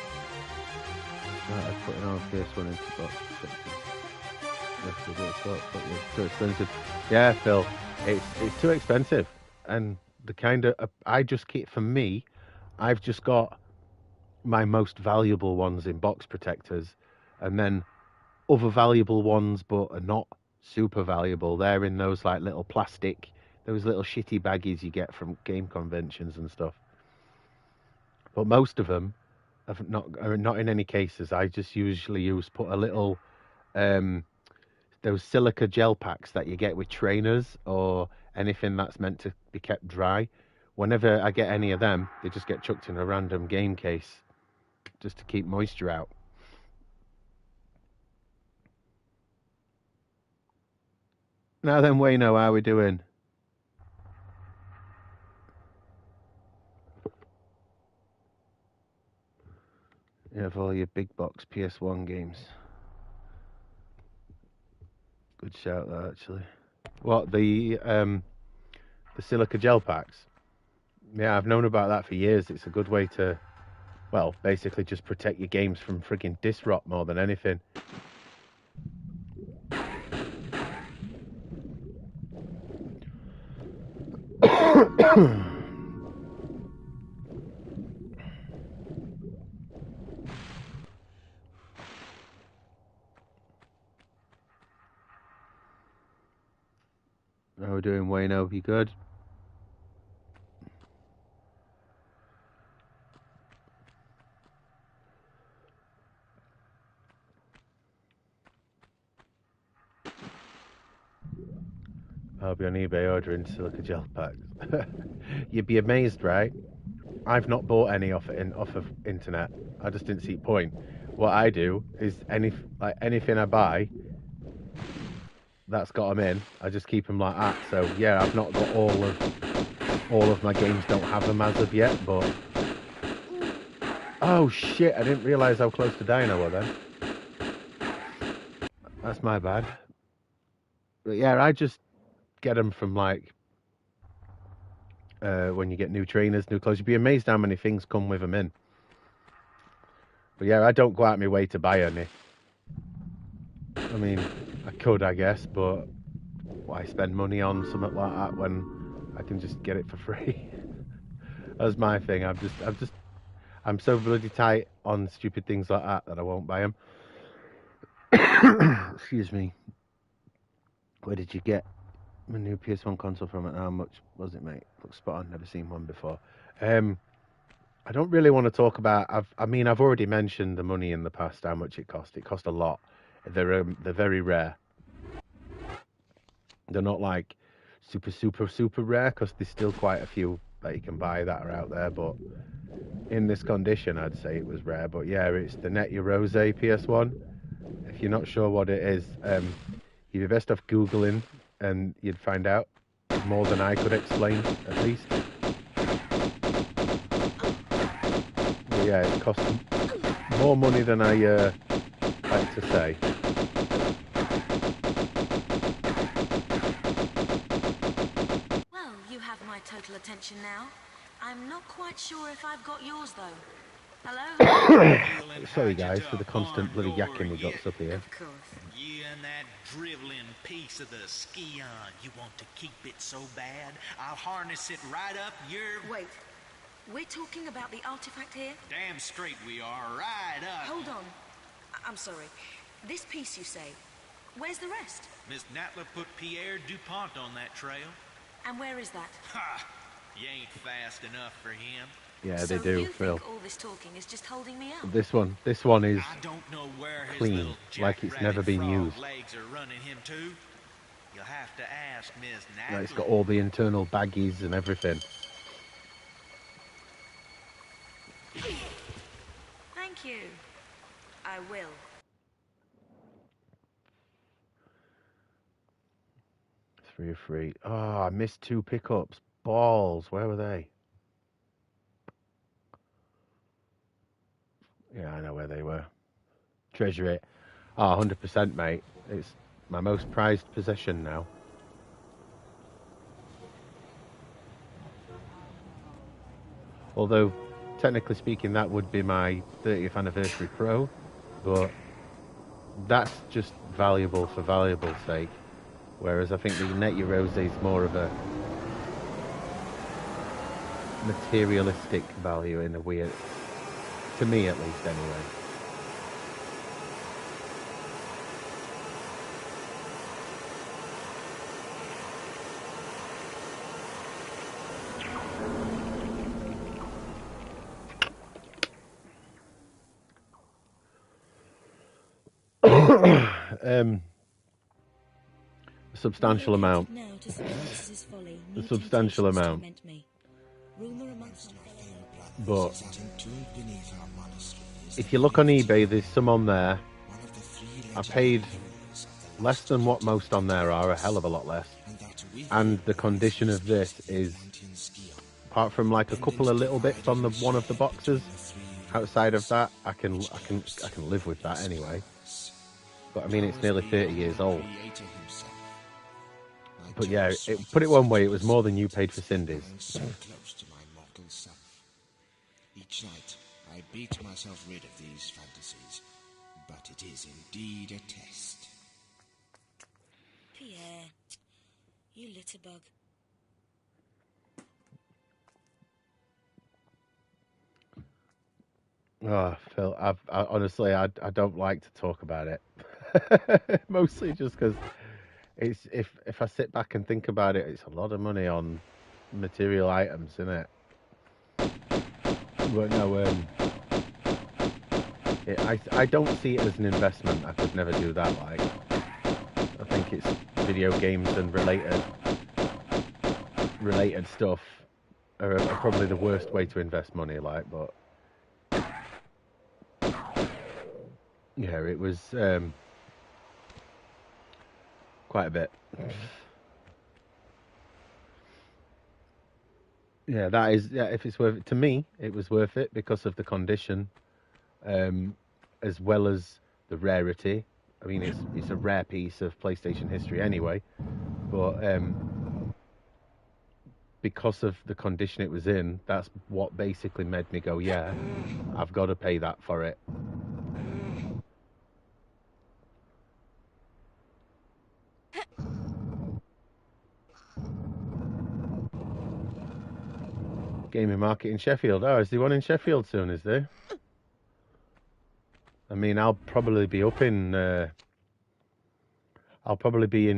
Right, I put it on PS1 into box. It's too expensive. Yeah, Phil, it's too expensive, and the kind of I just keep for me, I've just got my most valuable ones in box protectors, and then other valuable ones, but are not super valuable. They're in those like little plastic, those little shitty baggies you get from game conventions and stuff. But most of them I've not in any cases. I just usually put a little those silica gel packs that you get with trainers or anything that's meant to be kept dry. Whenever I get any of them, they just get chucked in a random game case just to keep moisture out. Now then, Wayno, how are we doing? You have all your big box PS1 games. Good shout, that actually. What, the silica gel packs? Yeah, I've known about that for years. It's a good way to, well, basically just protect your games from frigging disc rot more than anything. How are we doing, Wayno? You good? I'll be on eBay ordering silica gel packs. You'd be amazed, right? I've not bought any off of internet. I just didn't see point. What I do is anything I buy that's got them in, I just keep them like that. So yeah, I've not got all of my games don't have them as of yet, but oh shit! I didn't realise how close to dying I was then. That's my bad. But yeah, I just get them from like when you get new trainers, new clothes. You'd be amazed how many things come with them in. But yeah, I don't go out my way to buy any. I mean, I could, I guess, but why spend money on something like that when I can just get it for free? That's my thing. I'm so bloody tight on stupid things like that I won't buy them. Excuse me. Where did you get my new PS1 console from? And how much was it, mate? Looks spot on. Never seen one before. I don't really want to talk about. I've already mentioned the money in the past. How much it cost? It cost a lot. They're very rare. They're not like super rare because there's still quite a few that you can buy that are out there. But in this condition, I'd say it was rare. But yeah, it's the Net Your Rose PS1. If you're not sure what it is, you'd be best off Googling and you'd find out more than I could explain, at least. But yeah, it costs more money than I like to say. Well, you have my total attention now. I'm not quite sure if I've got yours, though. Hello? Sorry, guys, for the constant bloody yakking we got up here. Of course. You and that driveling piece of the ski-on. You want to keep it so bad, I'll harness it right up your... Wait. We're talking about the artifact here? Damn straight we are, right up. Hold on. I'm sorry. This piece, you say. Where's the rest? Miss Natla put Pierre DuPont on that trail. And where is that? Ha! You ain't fast enough for him. Yeah, so they do, you Phil. think all this talking is just holding me up? This one is I don't know where his clean, little like it's never been jackrabbit used. frog legs are running him to. You'll have to ask Miss Natla. Like, it's got all the internal baggies and everything. Thank you. I will. Three of three. Oh, I missed two pickups. Balls. Where were they? Yeah, I know where they were. Treasure it. Oh, 100%, mate. It's my most prized possession now. Although, technically speaking, that would be my 30th anniversary Pro, but that's just valuable for valuable's sake. Whereas I think the Net Your Rose is more of a materialistic value in a weird, to me at least anyway. A substantial amount. Now to St. Francis's Folly, A new substantial temptations amount. torment me. Rumor amongst my fellow But Sat entombed beneath our monastery is if the you look on beauty, eBay, there's some on there. one of the three I legendary paid heroes of the less last than what Canton most on there are, a hell of a lot less. and that with And the heroes condition is of this just the is, wanton skill. apart from like a couple of little bits on the one of the boxes, outside of that, I can live with that anyway. But I mean, it's nearly 30 years old. But yeah, put it one way, it was more than you paid for Cindy's. So close to my mortal self. Each night, I beat myself rid of these fantasies, but it is indeed a test. Pierre, you litterbug. Oh, Phil, I honestly, I don't like to talk about it. Mostly just because it's if I sit back and think about it, it's a lot of money on material items, isn't it? But no, I don't see it as an investment. I could never do that. Like, I think it's video games and related stuff are probably the worst way to invest money. Like, but yeah, it was quite a bit. Yeah, that is. Yeah, if it's worth it to me, it was worth it because of the condition, as well as the rarity. I mean, it's a rare piece of PlayStation history anyway, but because of the condition it was in, that's what basically made me go, yeah, I've got to pay that for it. Gaming market in Sheffield. Oh, is there one in Sheffield soon, is there? I mean, I'll probably be in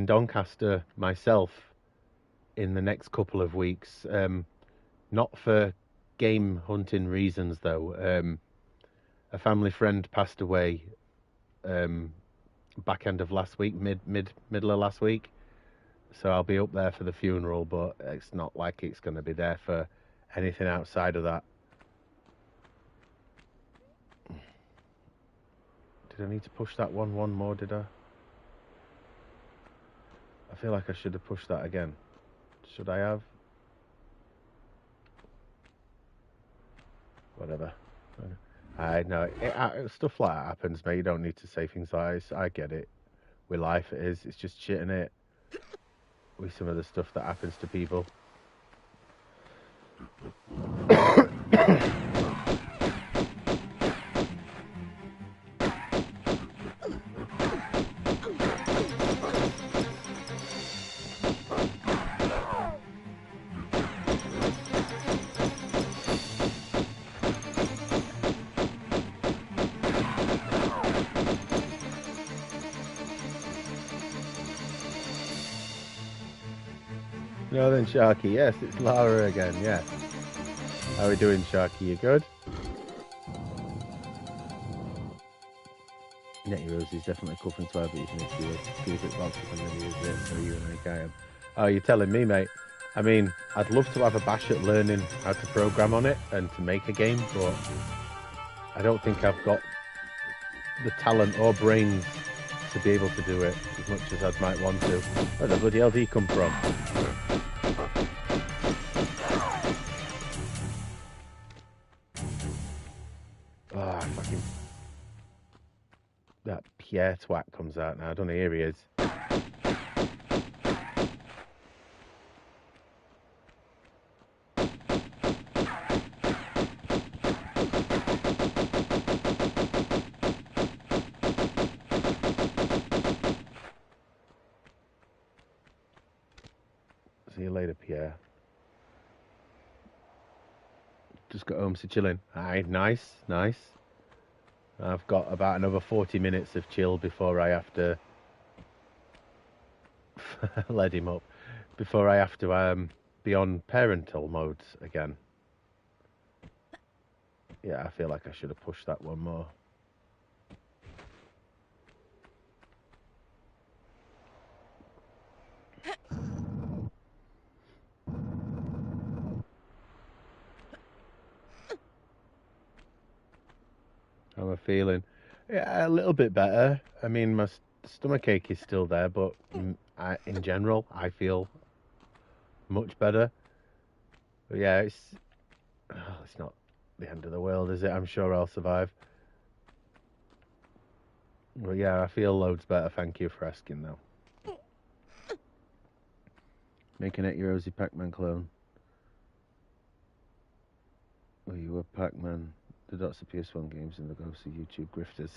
Doncaster myself in the next couple of weeks. Not for game hunting reasons, though. A family friend passed away back end of last week, middle of last week. So I'll be up there for the funeral, but it's not like it's going to be there for anything outside of that. Did I need to push that one more, did I? I feel like I should have pushed that again. Should I have? Whatever. I know. Stuff like that happens, mate. You don't need to say things like this. I get it. With life, it is. It's just shit, innit? With some of the stuff that happens to people. No, then, Sharky. Yes, it's Lara again. Yes. How are we doing, Sharky? You good? Net Heroes is definitely covering 12, but you can use it boxes and then use it so you and I can. Oh, you're telling me, mate. I mean, I'd love to have a bash at learning how to program on it and to make a game, but I don't think I've got the talent or brains to be able to do it as much as I might want to. Where the bloody hell did he come from? Ah, fucking... That Pierre twat comes out now. I don't know, here he is. See you later, Pierre. Just got home, so chilling. Aye, nice, nice. I've got about another 40 minutes of chill before I have to let him up. Before I have to be on parental mode again. Yeah, I feel like I should have pushed that one more. How am I feeling? Yeah, a little bit better. I mean, my stomach ache is still there, but in general, I feel much better. But yeah, it's not the end of the world, is it? I'm sure I'll survive. But yeah, I feel loads better. Thank you for asking, though. Making it your Rosie Pac-Man clone. Were you a Pac-Man? The dots of PS1 games and the ghosts of YouTube grifters.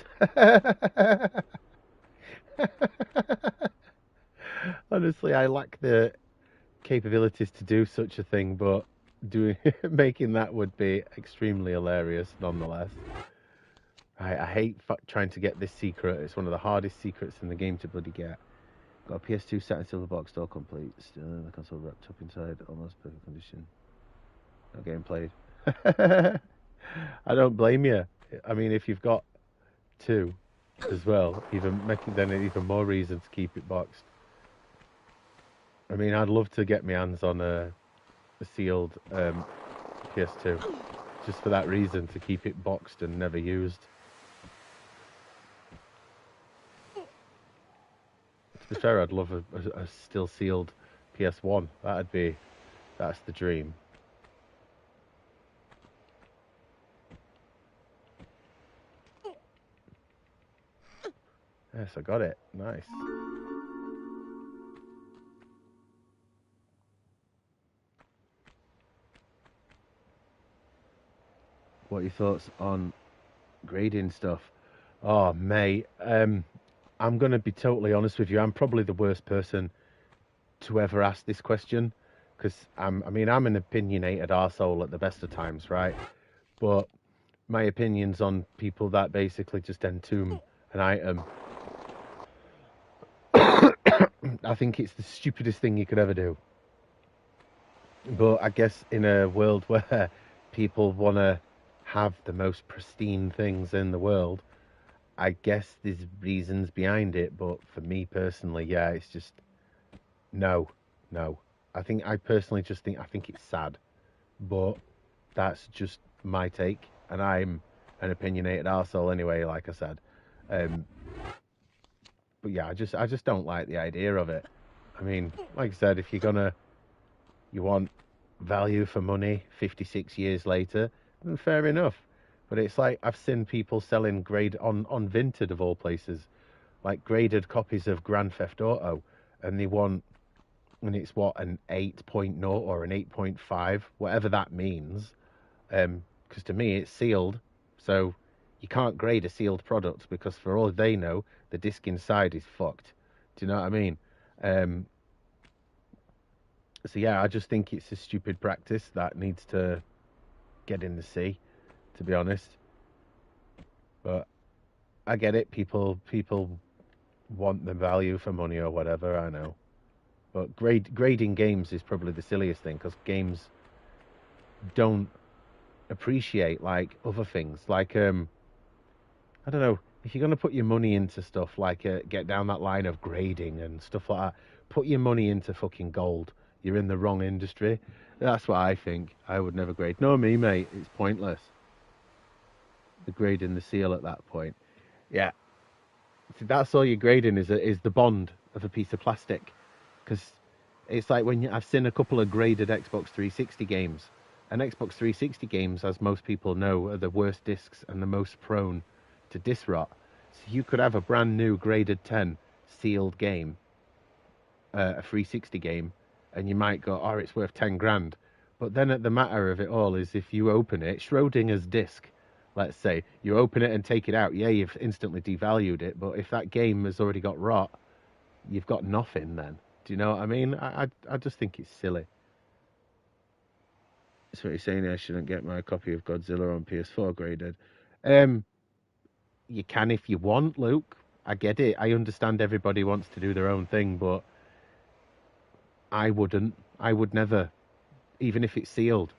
Honestly, I lack the capabilities to do such a thing, but doing making that would be extremely hilarious nonetheless. I hate trying to get this secret. It's one of the hardest secrets in the game to bloody get. Got a PS2 set in silver box, still complete. Still in the console wrapped up inside, almost perfect condition. Not getting played. I don't blame you. I mean, if you've got two as well, then even more reason to keep it boxed. I mean, I'd love to get my hands on a sealed PS2, just for that reason, to keep it boxed and never used. To be fair, I'd love a still sealed PS1. That's the dream. Yes, I got it. Nice. What are your thoughts on grading stuff? Oh, mate. I'm going to be totally honest with you. I'm probably the worst person to ever ask this question, because I'm an opinionated arsehole at the best of times, right? But my opinions on people that basically just entomb an item, I think it's the stupidest thing you could ever do. But I guess in a world where people want to have the most pristine things in the world, I guess there's reasons behind it. But for me personally, yeah, it's just no. I think I think it's sad, but that's just my take, and I'm an opinionated arsehole anyway, like I said. But yeah, I just don't like the idea of it. I mean, like I said, if you want value for money 56 years later, then fair enough. But it's like I've seen people selling on Vinted of all places, like graded copies of Grand Theft Auto, and it's what, an 8.0 or an 8.5, whatever that means. Because to me it's sealed, so you can't grade a sealed product, because for all they know, the disc inside is fucked. Do you know what I mean? So yeah, I just think it's a stupid practice that needs to get in the sea, to be honest. But I get it. People want the value for money or whatever. I know, but grading games is probably the silliest thing, because games don't appreciate like other things. Like I don't know, if you're gonna put your money into stuff like get down that line of grading and stuff like that, put your money into fucking gold. You're in the wrong industry. That's what I think. I would never grade. No, me, mate. It's pointless. The grading the seal at that point. Yeah. See, that's all you're grading is the bond of a piece of plastic. Because it's like I've seen a couple of graded Xbox 360 games. And Xbox 360 games, as most people know, are the worst discs and the most prone to disc rot. So you could have a brand new graded 10 sealed game, a 360 game, and you might go, oh, it's worth 10 grand. But then the matter of it all is, if you open it, Schrodinger's disc, let's say, you open it and take it out, yeah, you've instantly devalued it. But if that game has already got rot, you've got nothing then. Do you know what I mean? I just think it's silly. So what you're saying, I shouldn't get my copy of Godzilla on PS4 graded. You can if you want, Luke. I get it. I understand everybody wants to do their own thing, but I wouldn't. I would never. Even if it's sealed.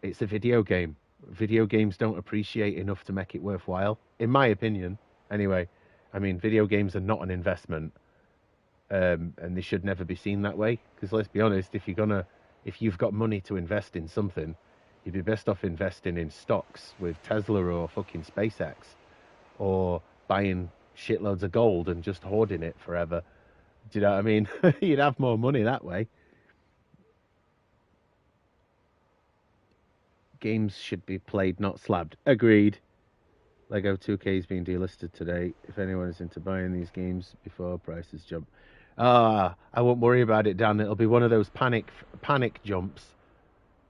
It's a video game. Video games don't appreciate enough to make it worthwhile, in my opinion. Anyway, I mean, video games are not an investment, and they should never be seen that way. Because let's be honest, if you've got money to invest in something, you'd be best off investing in stocks with Tesla or fucking SpaceX. or buying shitloads of gold and just hoarding it forever. Do you know what I mean? You'd have more money that way. Games should be played, not slabbed. Agreed. Lego 2K is being delisted today. If anyone is into buying these games before prices jump, I won't worry about it, Dan. It'll be one of those panic jumps.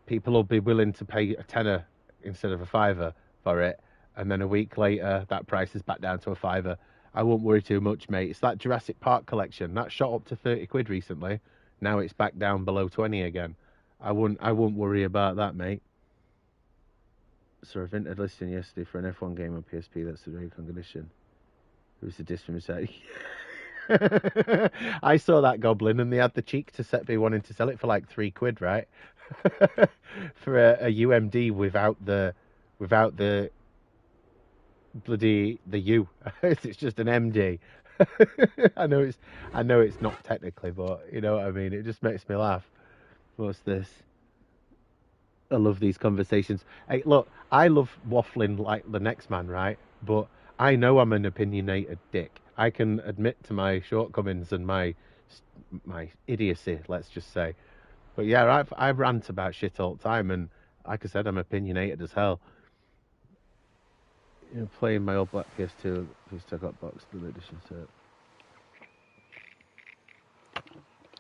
People will be willing to pay a tenner instead of a fiver for it, and then a week later that price is back down to a fiver. I won't worry too much, mate. It's that Jurassic Park collection that shot up to 30 quid recently. Now it's back down below 20 again. I won't worry about that, mate. Saw a vintage listing yesterday for an F1 game on PSP that's a very condition. It was the disc from inside. I saw that Goblin, and they had the cheek to be wanting to sell it for like £3, right? For a UMD without the bloody the U. It's just an MD. I know it's not technically, but you know what I mean. It just makes me laugh. What's this? I love these conversations. Hey, look, I love waffling like the next man, right? But I know I'm an opinionated dick. I can admit to my shortcomings and my idiocy, let's just say. But yeah, I rant about shit all the time, and like I said, I'm opinionated as hell. You know, playing my old black PS2, please take up box the edition set.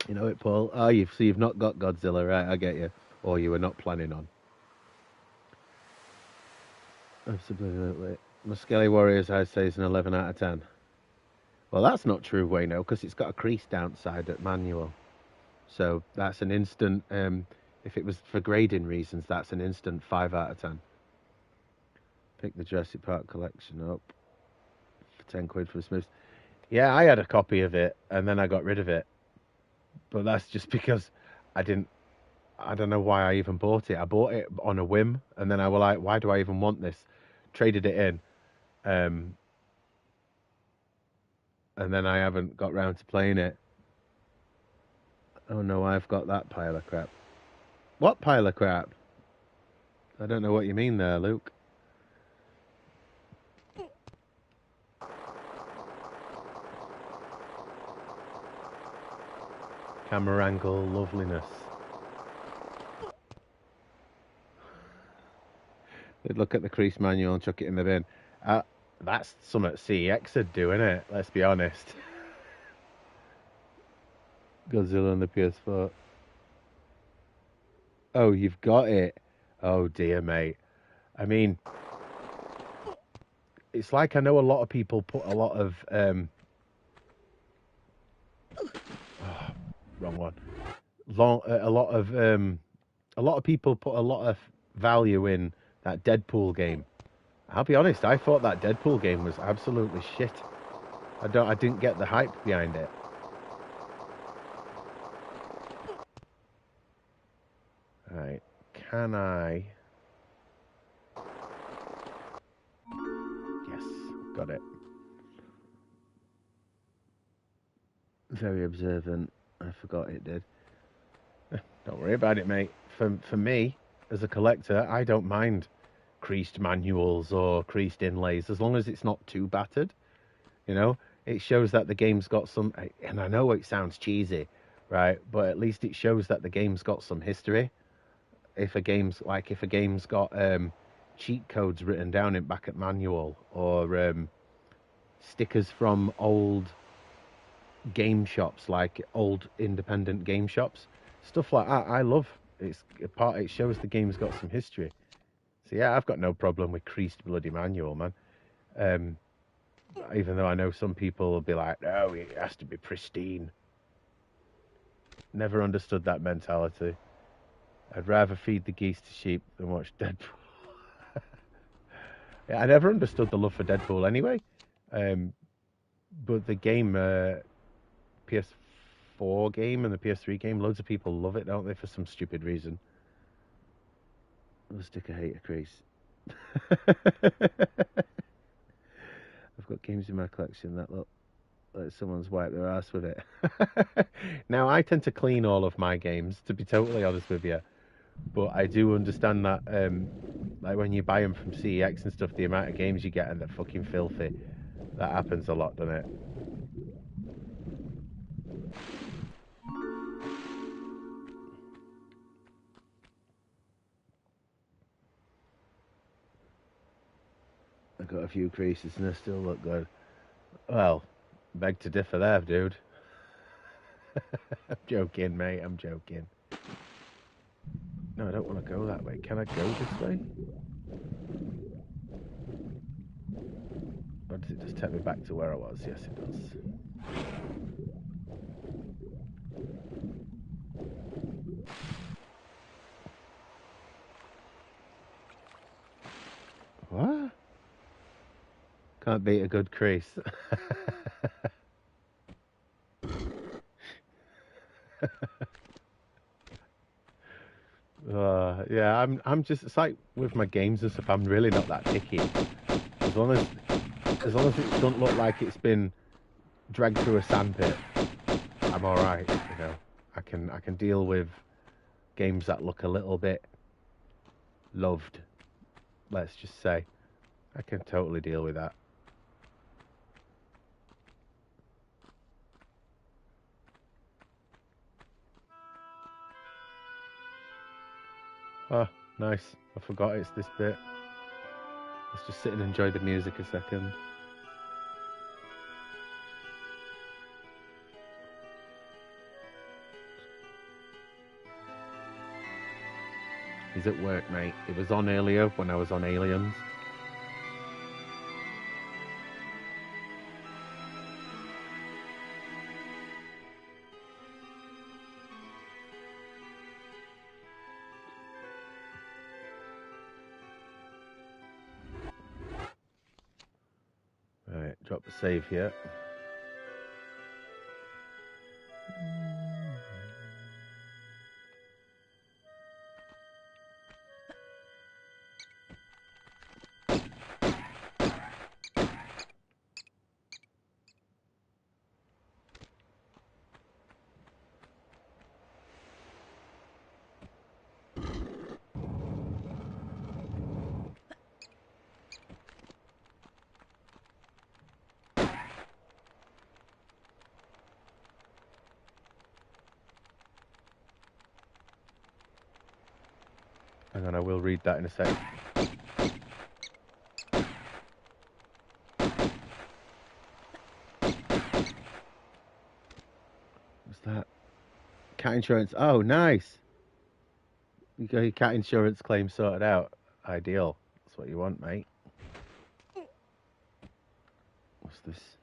You know it, Paul. Oh, you've not got Godzilla, right? I get you. Or you were not planning on. Absolutely. Muskelly Warriors, I'd say, is an 11 out of 10. Well, that's not true, Wayno, because it's got a crease downside at manual. So that's an instant, if it was for grading reasons, that's an instant 5 out of 10. Pick the Jurassic Park collection up for 10 quid for Smiths. Yeah, I had a copy of it, and then I got rid of it. But that's just because I don't know why I even bought it. I bought it on a whim, and then I was like, why do I even want this? Traded it in. And then I haven't got round to playing it. Oh no, I've got that pile of crap. What pile of crap? I don't know what you mean there, Luke. Camera angle loveliness. They'd look at the crease manual and chuck it in the bin. That's something CEX would do, innit? Let's be honest. Godzilla on the PS4. Oh, you've got it. Oh dear, mate. I mean, it's like I know a lot of people put a lot of wrong one. A lot of people put a lot of value in that Deadpool game. I'll be honest, I thought that Deadpool game was absolutely shit. I didn't get the hype behind it. Right, can I? Yes, got it. Very observant. I forgot it did. Don't worry about it, mate. For me, as a collector, I don't mind creased manuals or creased inlays as long as it's not too battered. You know, it shows that the game's got some, and I know it sounds cheesy, right? But at least it shows that the game's got some history. If a game's got cheat codes written down in back at manual, or stickers from old game shops, like old independent game shops, stuff like that, I love. It shows the game's got some history. So yeah, I've got no problem with creased bloody manual, man. Even though I know some people will be like, "Oh, it has to be pristine." Never understood that mentality. I'd rather feed the geese to sheep than watch Deadpool. Yeah, I never understood the love for Deadpool anyway. But the game, PS4 game and the PS3 game, loads of people love it, don't they, for some stupid reason. I'll stick a hater crease. I've got games in my collection that look like someone's wiped their ass with it. Now, I tend to clean all of my games, to be totally honest with you. But I do understand that, Like when you buy them from CEX and stuff, the amount of games you get and they're fucking filthy. That happens a lot, doesn't it? I've got a few creases and they still look good. Well, beg to differ there, dude. I'm joking, mate. I'm joking. No, I don't want to go that way. Can I go this way? Or does it just take me back to where I was? Yes, it does. What? Can't beat a good crease. Yeah, I'm just, it's like with my games and stuff, I'm really not that picky. As long as it doesn't look like it's been dragged through a sandpit, I'm all right. You know, I can deal with games that look a little bit loved. Let's just say, I can totally deal with that. Oh, nice. I forgot it's this bit. Let's just sit and enjoy the music a second. He's at work, mate. It was on earlier when I was on Aliens. Alright, drop the save here. Hang on, I will read that in a sec. What's that? Cat insurance. Oh, nice. You got your cat insurance claim sorted out. Ideal. That's what you want, mate. What's this?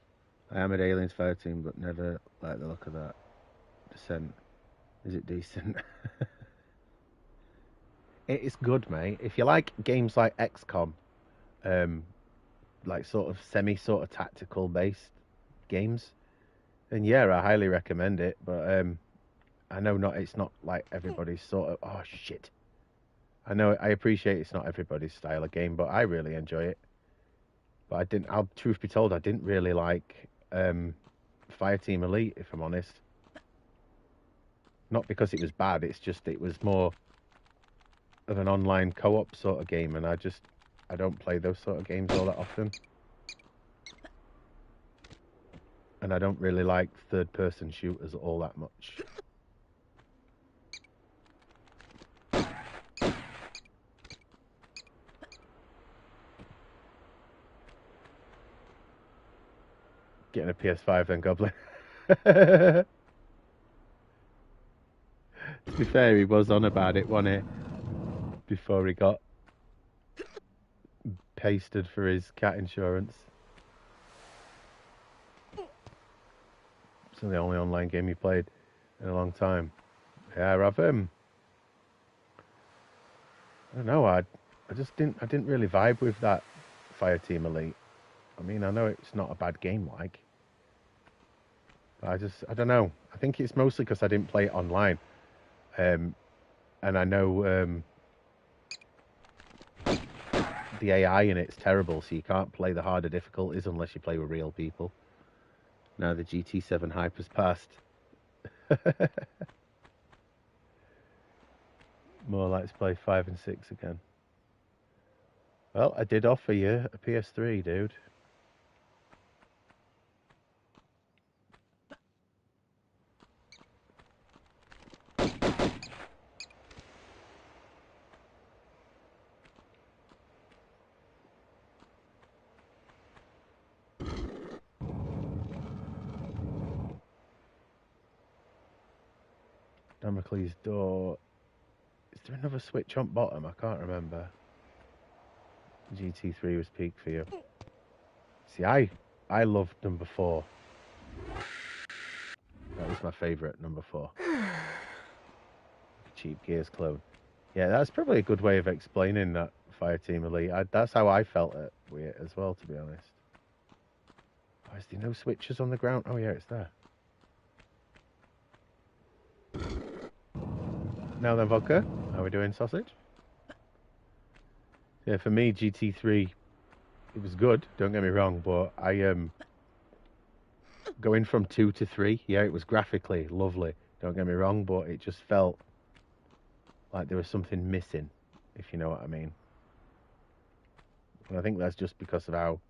I am at Aliens Fire Team, but never like the look of that. Descent. Is it decent? It's good, mate. If you like games like XCOM, like sort of sort of tactical based games, then yeah, I highly recommend it. But I know it's not like everybody's sort of, oh shit. I know, I appreciate it's not everybody's style of game, but I really enjoy it. But truth be told, I didn't really like Fireteam Elite, if I'm honest. Not because it was bad, it's just it was more of an online co-op sort of game, and I don't play those sort of games all that often. And I don't really like third-person shooters all that much. Getting a PS5 then, Goblin. To be fair, he was on about it, wasn't he? Before he got pasted for his cat insurance. It's the only online game he played in a long time. Yeah, I've I don't know, I didn't really vibe with that Fireteam Elite. I mean, I know it's not a bad game, like. But I don't know. I think it's mostly because I didn't play it online. And I know the AI in it's terrible, so you can't play the harder difficulties unless you play with real people. Now the GT7 hype has passed. More like to play 5 and 6 again. Well, I did offer you a PS3, dude. Damocles door. Is there another switch on bottom? I can't remember. GT3 was peak for you. See, I loved number 4. That was my favourite, number 4. Cheap Gears clone. Yeah, that's probably a good way of explaining that Fireteam Elite. That's how I felt it with it as well, to be honest. Oh, is there no switches on the ground? Oh, yeah, it's there. Now then, vodka. How are we doing, sausage? Yeah, for me, GT3, it was good, don't get me wrong, but I going from 2 to 3, yeah, it was graphically lovely, don't get me wrong, but it just felt like there was something missing, if you know what I mean. And I think that's just because of how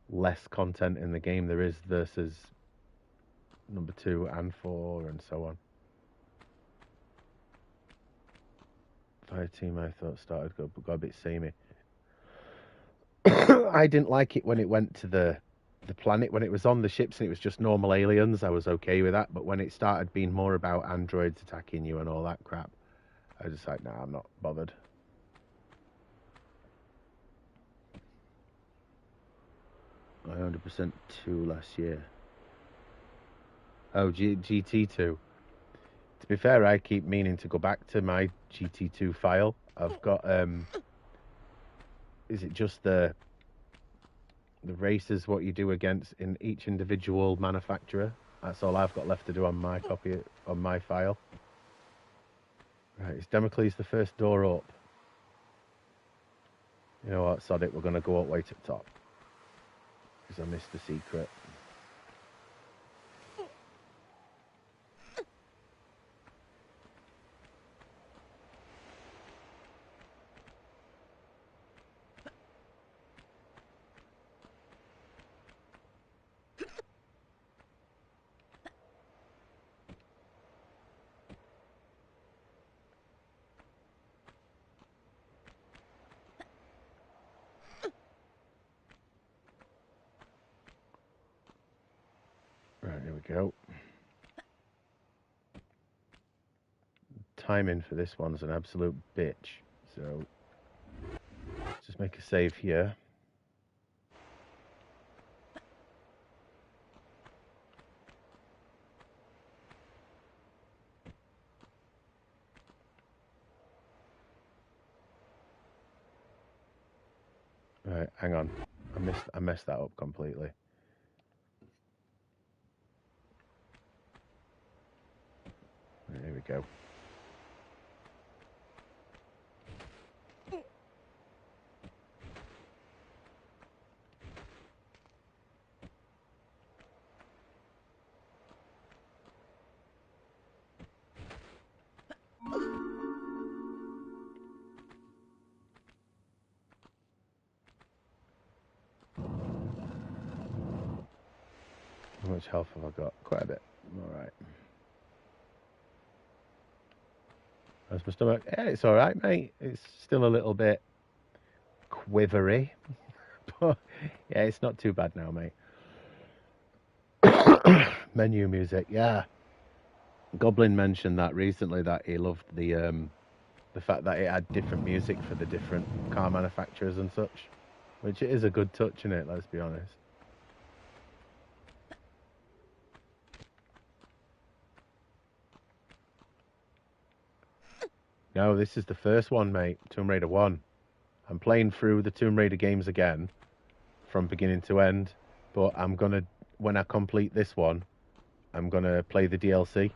less content in the game there is versus number 2 and 4 and so on. Fireteam I thought started got a bit samey. I didn't like it when it went to the planet, when it was on the ships and it was just normal aliens. I was okay with that, but when it started being more about androids attacking you and all that crap, I was just like, nah, I'm not bothered. I 100% 2 last year. Oh, GT2. To be fair, I keep meaning to go back to my GT2 file. I've got is it just the races, what you do against in each individual manufacturer? That's all I've got left to do on my copy, on my file. Right, is Damocles the first door up? You know what, sod it, we're going to go all the way to the top. Because I missed the secret. Right, here we go. Timing for this one's an absolute bitch. So, let's just make a save here. Right, hang on. I messed that up completely. Right, here we go. How much health have I got? Quite a bit. Alright. How's my stomach? Yeah, it's alright, mate. It's still a little bit quivery. But yeah, it's not too bad now, mate. Menu music, yeah. Goblin mentioned that recently, that he loved the fact that it had different music for the different car manufacturers and such. Which it is a good touch in it, let's be honest. No, this is the first one, mate. Tomb Raider 1. I'm playing through the Tomb Raider games again from beginning to end, but I'm gonna, when I complete this one, I'm gonna play the DLC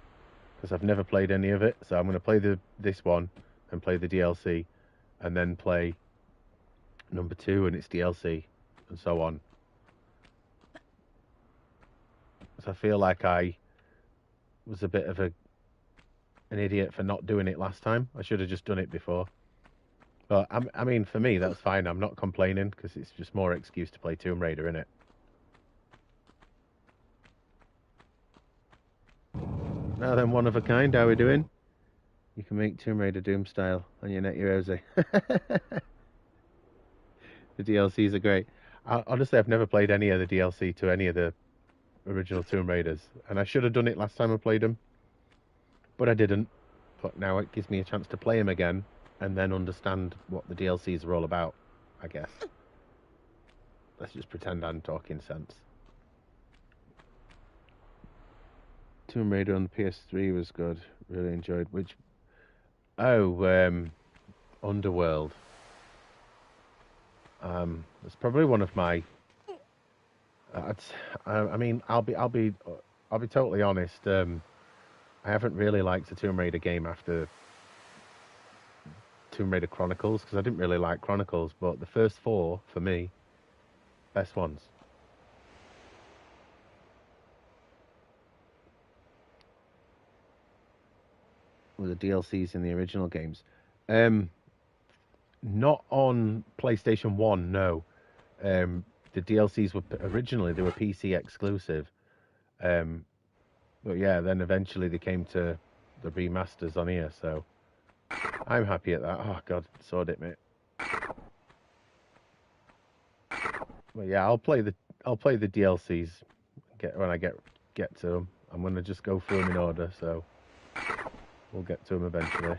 because I've never played any of it. So I'm gonna play this one and play the DLC, and then play number 2 and its DLC, and so on. So I feel like I was a bit of an idiot for not doing it last time. I should have just done it before. But I mean, for me, that's fine. I'm not complaining because it's just more excuse to play Tomb Raider, innit? Now then, one of a kind, how we doing? You can make Tomb Raider Doom style on your Net Eurose. The DLCs are great. Honestly, I've never played any of the DLC to any of the original Tomb Raiders, and I should have done it last time I played them, but I didn't. But now it gives me a chance to play them again and then understand what the DLCs are all about, I guess. Let's just pretend I'm talking sense. Tomb Raider on the PS3 was good. Really enjoyed. Which? Oh, Underworld. It's probably one of my. I mean, I'll be totally honest. I haven't really liked a Tomb Raider game after Tomb Raider Chronicles because I didn't really like Chronicles, but the first four for me, best ones. With the DLCs in the original games. Not on PlayStation 1, no. The DLCs were originally they were PC exclusive. But yeah, then eventually they came to the remasters on here, so I'm happy at that. Oh god, sawed it, mate. Well, yeah, I'll play the DLCs when I get to them. I'm gonna just go through them in order, so we'll get to them eventually.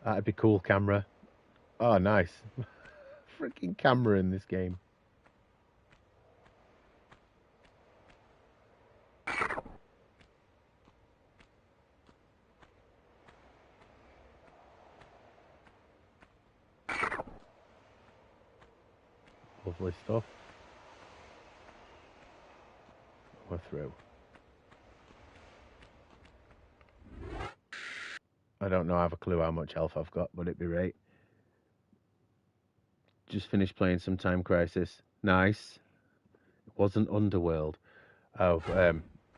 That'd be cool, camera. Oh, nice. Freaking camera in this game. Lovely stuff. We're through. I don't know, I have a clue how much health I've got, but it'd be right. Just finished playing some Time Crisis. Nice. It wasn't Underworld. Oh,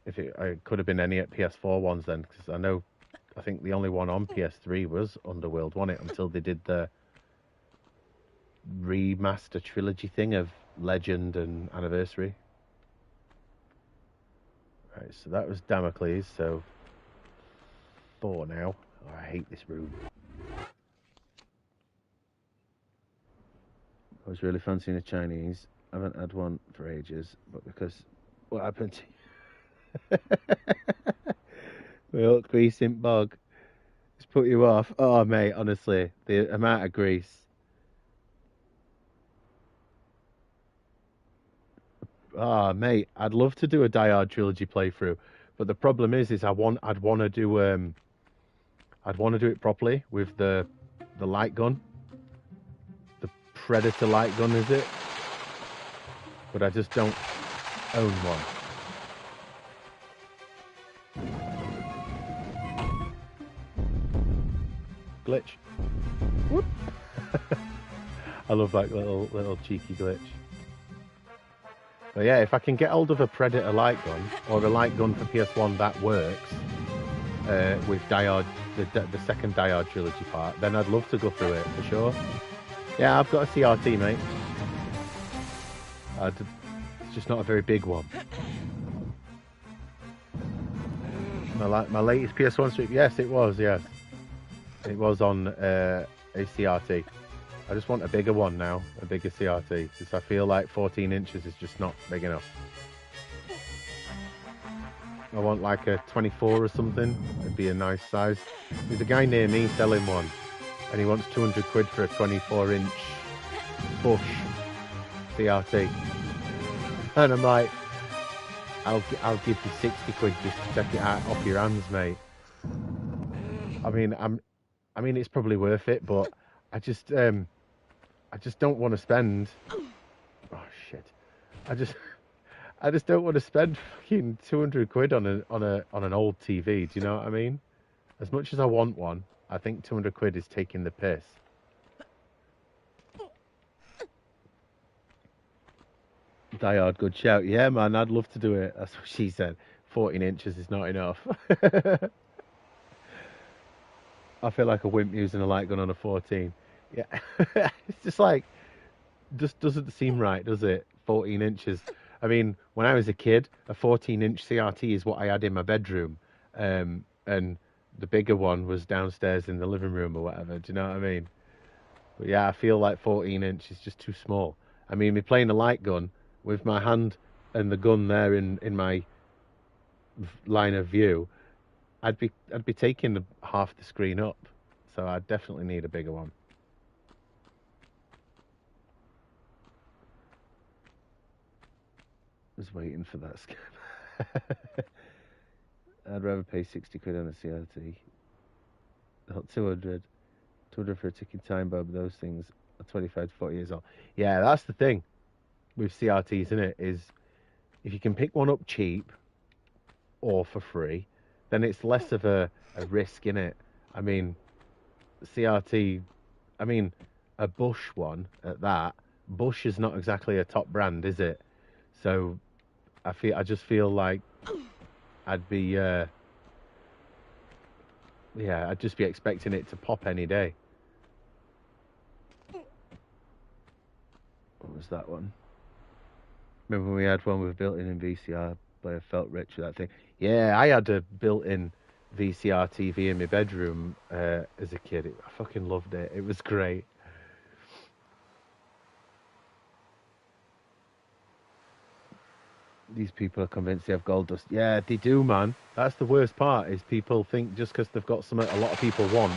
it could have been any at PS4 ones then, because I think the only one on PS3 was Underworld, wasn't it? Until they did the remaster trilogy thing of Legend and Anniversary. Right, so that was Damocles, so 4 now. Oh, I hate this room. I was really fancying a Chinese. I haven't had one for ages, but because what happened to the old grease in bog? It's put you off. Oh, mate, honestly, the amount of grease. Ah, mate, I'd love to do a Die Hard trilogy playthrough, but the problem is I'd want to do it properly with the light gun, the Predator light gun, is it? But I just don't own one. Glitch. Whoop. I love that little cheeky glitch. But yeah, if I can get hold of a Predator light gun or a light gun for PS1 that works with Die Hard, the second Die Hard trilogy part, then I'd love to go through it for sure. Yeah, I've got a CRT, mate. It's just not a very big one. My latest PS1 stream, yes, it was, yes. It was on a CRT. I just want a bigger one now, a bigger CRT, because I feel like 14 inches is just not big enough. I want like a 24 or something. It'd be a nice size. There's a guy near me selling one, and he wants 200 quid for a 24-inch Bush CRT. And I'm like, I'll give you 60 quid just to take it out off your hands, mate. I mean, it's probably worth it, but I just don't want to spend. Oh shit! I just don't want to spend fucking 200 quid on an old TV. Do you know what I mean? As much as I want one, I think 200 quid is taking the piss. Die Hard, good shout. Yeah, man, I'd love to do it. That's what she said. 14 inches is not enough. I feel like a wimp using a light gun on a 14. Yeah, it's just like, just doesn't seem right, does it? 14 inches. I mean, when I was a kid, a 14-inch CRT is what I had in my bedroom, and the bigger one was downstairs in the living room or whatever. Do you know what I mean? But yeah, I feel like 14 inch is just too small. I mean, me playing a light gun with my hand and the gun there in my line of view, I'd be taking half the screen up. So I definitely need a bigger one. Was waiting for that scam. I'd rather pay 60 quid on a CRT. Not 200. 200 for a ticking time bomb. Those things are 25 to 40 years old. Yeah, that's the thing with CRTs, isn't it? Is if you can pick one up cheap or for free, then it's less of a risk in it. I mean, CRT, I mean, a Bush one at that. Bush is not exactly a top brand, is it? So I just feel like I'd be, yeah, I'd just be expecting it to pop any day. What was that one? Remember when we had one with built-in VCR player? Felt rich with that thing. Yeah, I had a built-in VCR TV in my bedroom as a kid. I fucking loved it. It was great. These people are convinced they have gold dust. Yeah, they do, man. That's the worst part, is people think just because they've got something a lot of people want,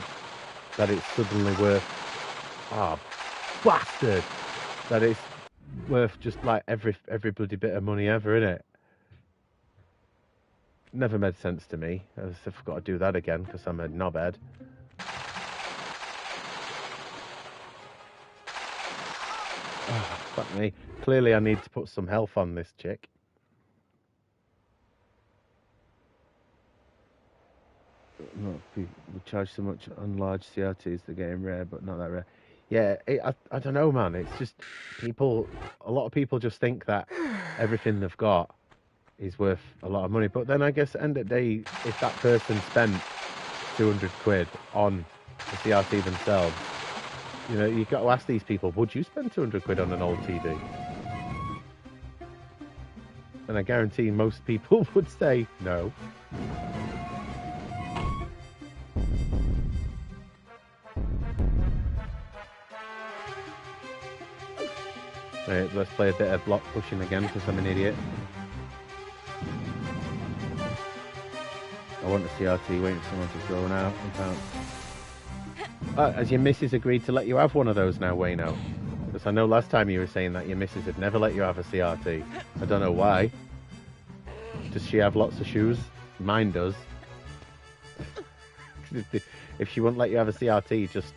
that it's suddenly worth... Ah, bastard! That it's worth just like every bloody bit of money ever, innit? Never made sense to me. As if I've got to do that again because I'm a knobhead. Oh, fuck me. Clearly I need to put some health on this chick. Not we charge so much on large CRTs, they're getting rare, but not that rare. Yeah, I don't know, man. It's just a lot of people just think that everything they've got is worth a lot of money. But then I guess at the end of the day, if that person spent 200 quid on the CRT themselves, you know, you've got to ask these people, would you spend 200 quid on an old TV? And I guarantee most people would say no. Right, let's play a bit of block pushing again because I'm an idiot. I want a CRT waiting for someone to throw one out. Has your missus agreed to let you have one of those now, Wayno? Because I know last time you were saying that your missus had never let you have a CRT. I don't know why. Does she have lots of shoes? Mine does. If she won't let you have a CRT, just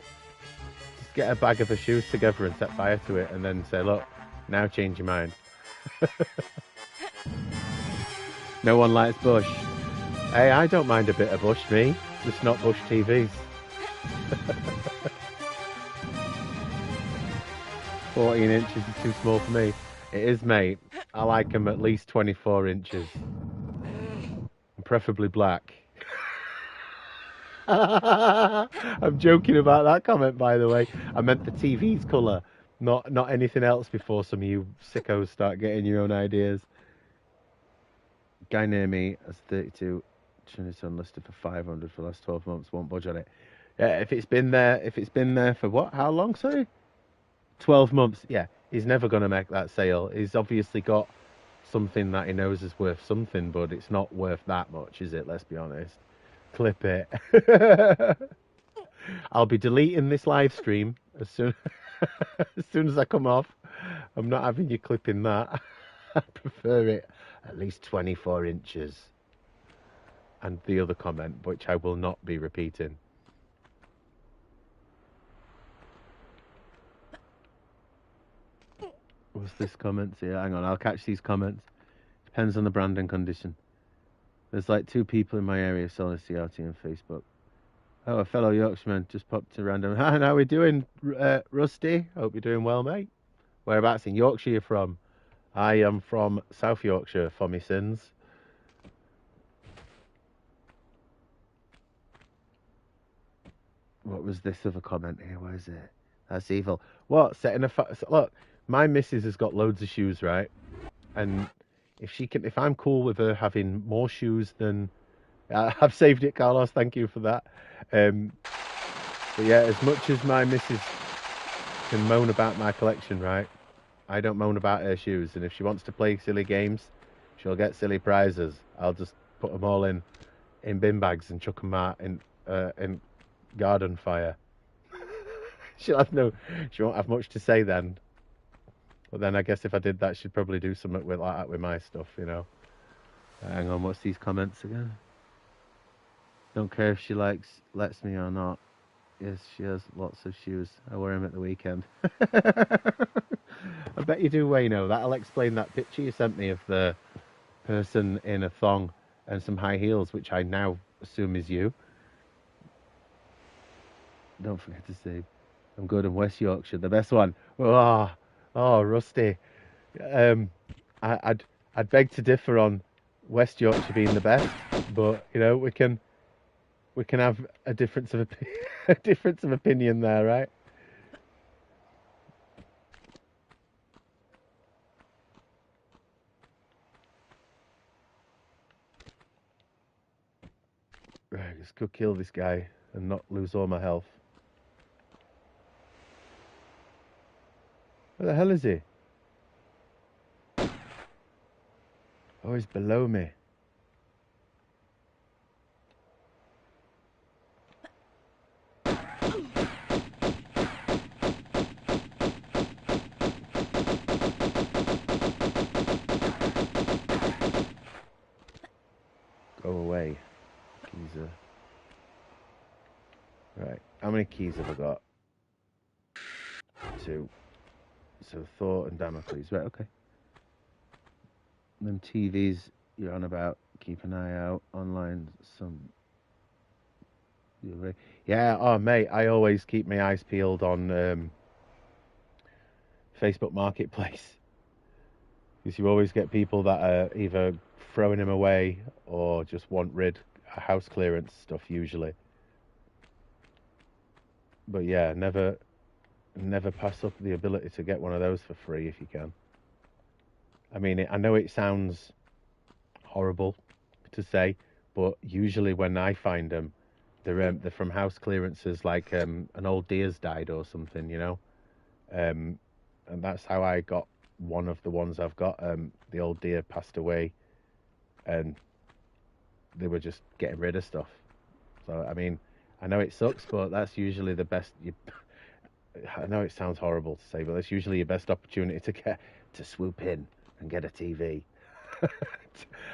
get a bag of her shoes together and set fire to it and then say, look, now change your mind. No one likes Bush. Hey, I don't mind a bit of Bush, me. Just not Bush TVs. 14 inches is too small for me. It is, mate. I like them at least 24 inches. And preferably black. I'm joking about that comment, by the way. I meant the TV's colour, not anything else before some of you sickos start getting your own ideas. Guy near me has 32. It's unlisted for 500 for the last 12 months. Won't budge on it. Yeah, if it's been there for what? How long? Sorry, 12 months. Yeah, he's never gonna make that sale. He's obviously got something that he knows is worth something, but it's not worth that much, is it? Let's be honest. Clip it. I'll be deleting this live stream as soon as I come off. I'm not having you clipping that. I prefer it at least 24 inches. And the other comment, which I will not be repeating. What's this comment? Yeah, hang on, I'll catch these comments. Depends on the brand and condition. There's like 2 people in my area selling CRT on Facebook. Oh, a fellow Yorkshireman just popped to random. Hi, how we doing, Rusty? Hope you're doing well, mate. Whereabouts in Yorkshire you from? I am from South Yorkshire for my sins. What was this other comment here? Where is it? That's evil. What? Setting a look. My missus has got loads of shoes, right? And if I'm cool with her having more shoes than I've saved it, Carlos. Thank you for that. But yeah, as much as my missus can moan about my collection, right? I don't moan about her shoes, and if she wants to play silly games, she'll get silly prizes. I'll just put them all in bin bags and chuck them out in garden fire. She won't have much to say then. But then I guess if I did that, she'd probably do something with like that with my stuff, you know. Hang on, what's these comments again? Don't care if she lets me or not. Yes, she has lots of shoes. I wear them at the weekend. I bet you do, Wayno. That'll explain that picture you sent me of the person in a thong and some high heels, which I now assume is you. Don't forget to say, I'm good in West Yorkshire, the best one. Oh, Rusty. I'd beg to differ on West Yorkshire being the best, but you know we can have a difference of a difference of opinion there, right? Right, just go kill this guy and not lose all my health. Where the hell is he? Oh, he's below me. Go away, geezer. Right, how many keys have I got? 2. So Thor and Damocles. Right, okay. Them TVs you're on about, keep an eye out online. Yeah, oh mate, I always keep my eyes peeled on Facebook Marketplace. Because you always get people that are either throwing them away or just want house clearance stuff usually. But yeah, never pass up the ability to get one of those for free if you can. I mean, I know it sounds horrible to say, but usually when I find them, they're from house clearances, like an old deer's died or something, you know. And that's how I got one of the ones I've got. The old deer passed away, and they were just getting rid of stuff. So I mean, I know it sucks, but that's usually the best. I know it sounds horrible to say, but that's usually your best opportunity to swoop in and get a TV.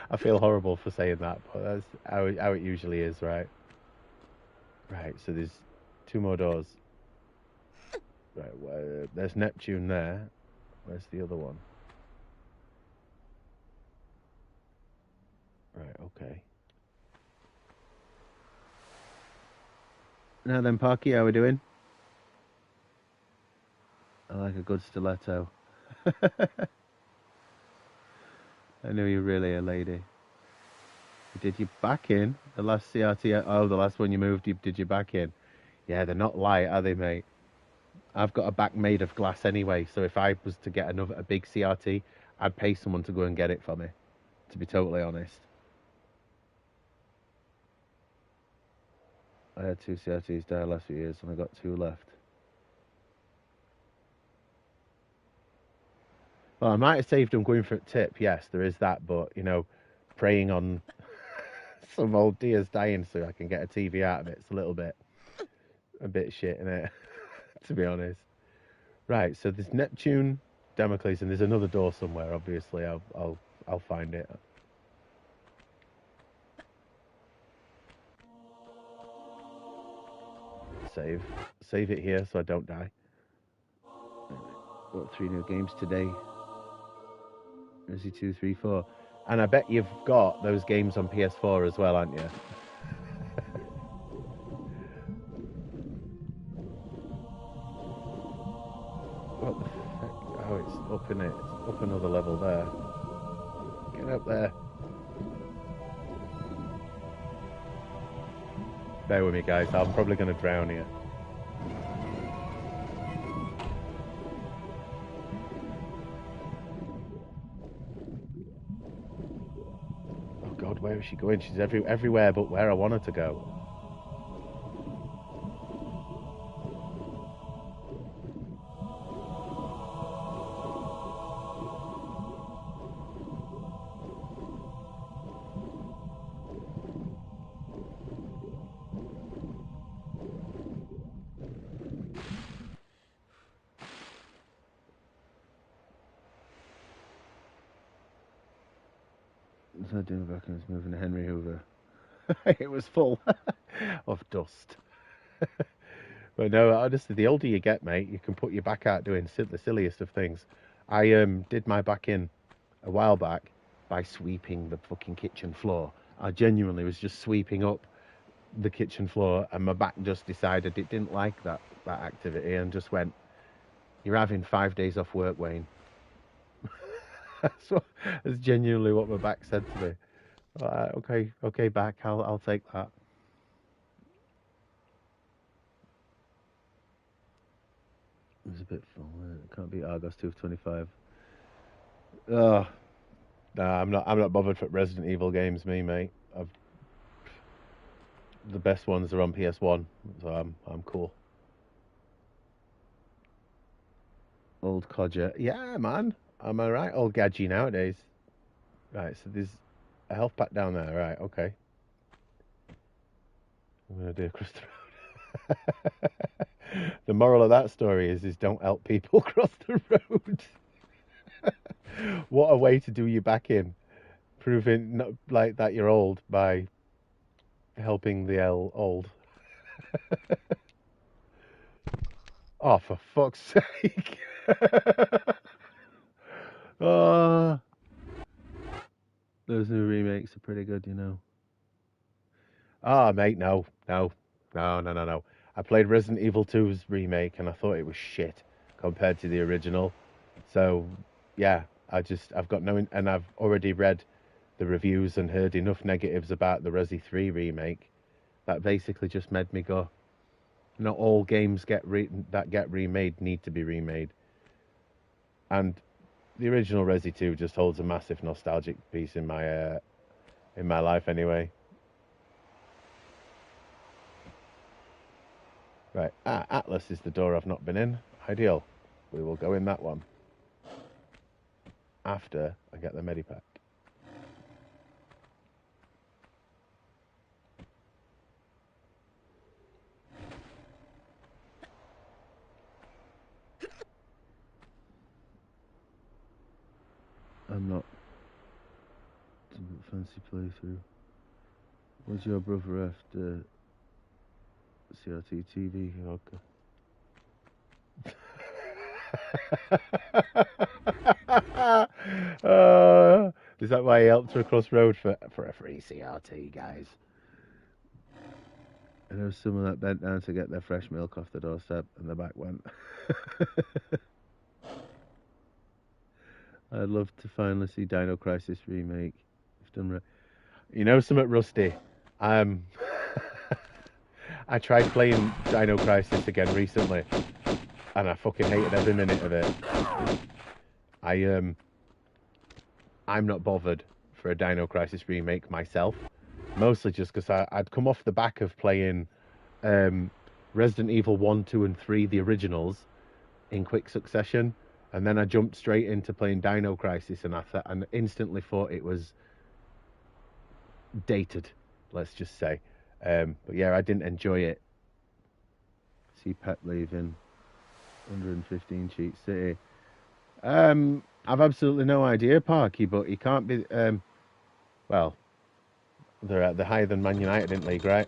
I feel horrible for saying that, but that's how it usually is, right? Right, so there's 2 more doors. Right, there's Neptune there. Where's the other one? Right, okay. Now then, Parky, how we doing? I like a good stiletto. I knew you really a lady. You did your back in? The last CRT, the last one you moved, did your back in? Yeah, they're not light, are they, mate? I've got a back made of glass anyway, so if I was to get a big CRT, I'd pay someone to go and get it for me, to be totally honest. I had 2 CRTs die last few years, and I got 2 left. Well, I might have saved them going for a tip, yes, there is that, but, you know, preying on some old deer's dying so I can get a TV out of it's a bit shit, innit? To be honest. Right, so there's Neptune, Damocles, and there's another door somewhere, obviously. I'll find it. Save it here so I don't die. Got 3 new games today. Resi 2, 3, 4. And I bet you've got those games on PS4 as well, aren't you? What the fuck? Oh, it's up in it. It's up another level there. Get up there. Bear with me, guys. I'm probably going to drown here. where is she going? She's everywhere but where I want her to go. So doing back and was moving Henry Hoover. It was full of dust. But no, honestly, the older you get, mate, you can put your back out doing the silliest of things. I did my back in a while back by sweeping the fucking kitchen floor. I genuinely was just sweeping up the kitchen floor, and my back just decided it didn't like that activity and just went, "You're having 5 days off work, Wayne." That's genuinely what my back said to me. Okay, back. I'll take that. It was a bit full. It can't be Argos 225. Oh, nah, I'm not bothered for Resident Evil games, mate. The best ones are on PS1, so I'm cool. Old codger, yeah, man. Am I right? Old gadgy nowadays. Right, so there's a health pack down there. Right, okay. I'm gonna do across the road. The moral of that story is don't help people cross the road. What a way to do your back in, proving not like that you're old by helping the old. Oh, for fuck's sake! Oh, those new remakes are pretty good, you know. Ah, mate, no. I played Resident Evil 2's remake and I thought it was shit compared to the original. So, yeah, I've got no, and I've already read the reviews and heard enough negatives about the Resi 3 remake that basically just made me go, not all games that get remade need to be remade. And the original Resi 2 just holds a massive nostalgic piece in my life anyway. Right, Atlas is the door I've not been in. Ideal. We will go in that one after I get the medipack. I'm not fancy playthrough. Was your brother after CRT TV? Okay. Is that why he helped her across road for a free CRT, guys? I know someone that bent down to get their fresh milk off the doorstep and the back went. I'd love to finally see Dino Crisis remake. If done right. You know something, Rusty? I tried playing Dino Crisis again recently, and I fucking hated every minute of it. I'm not bothered for a Dino Crisis remake myself, mostly just because I'd come off the back of playing Resident Evil 1, 2, and 3, the originals, in quick succession, and then I jumped straight into playing Dino Crisis, and instantly thought it was dated, let's just say. But yeah, I didn't enjoy it. See Pep leaving 115 Cheat City. I've absolutely no idea, Parky, but he can't be. Well, they're higher than Man United in league, right?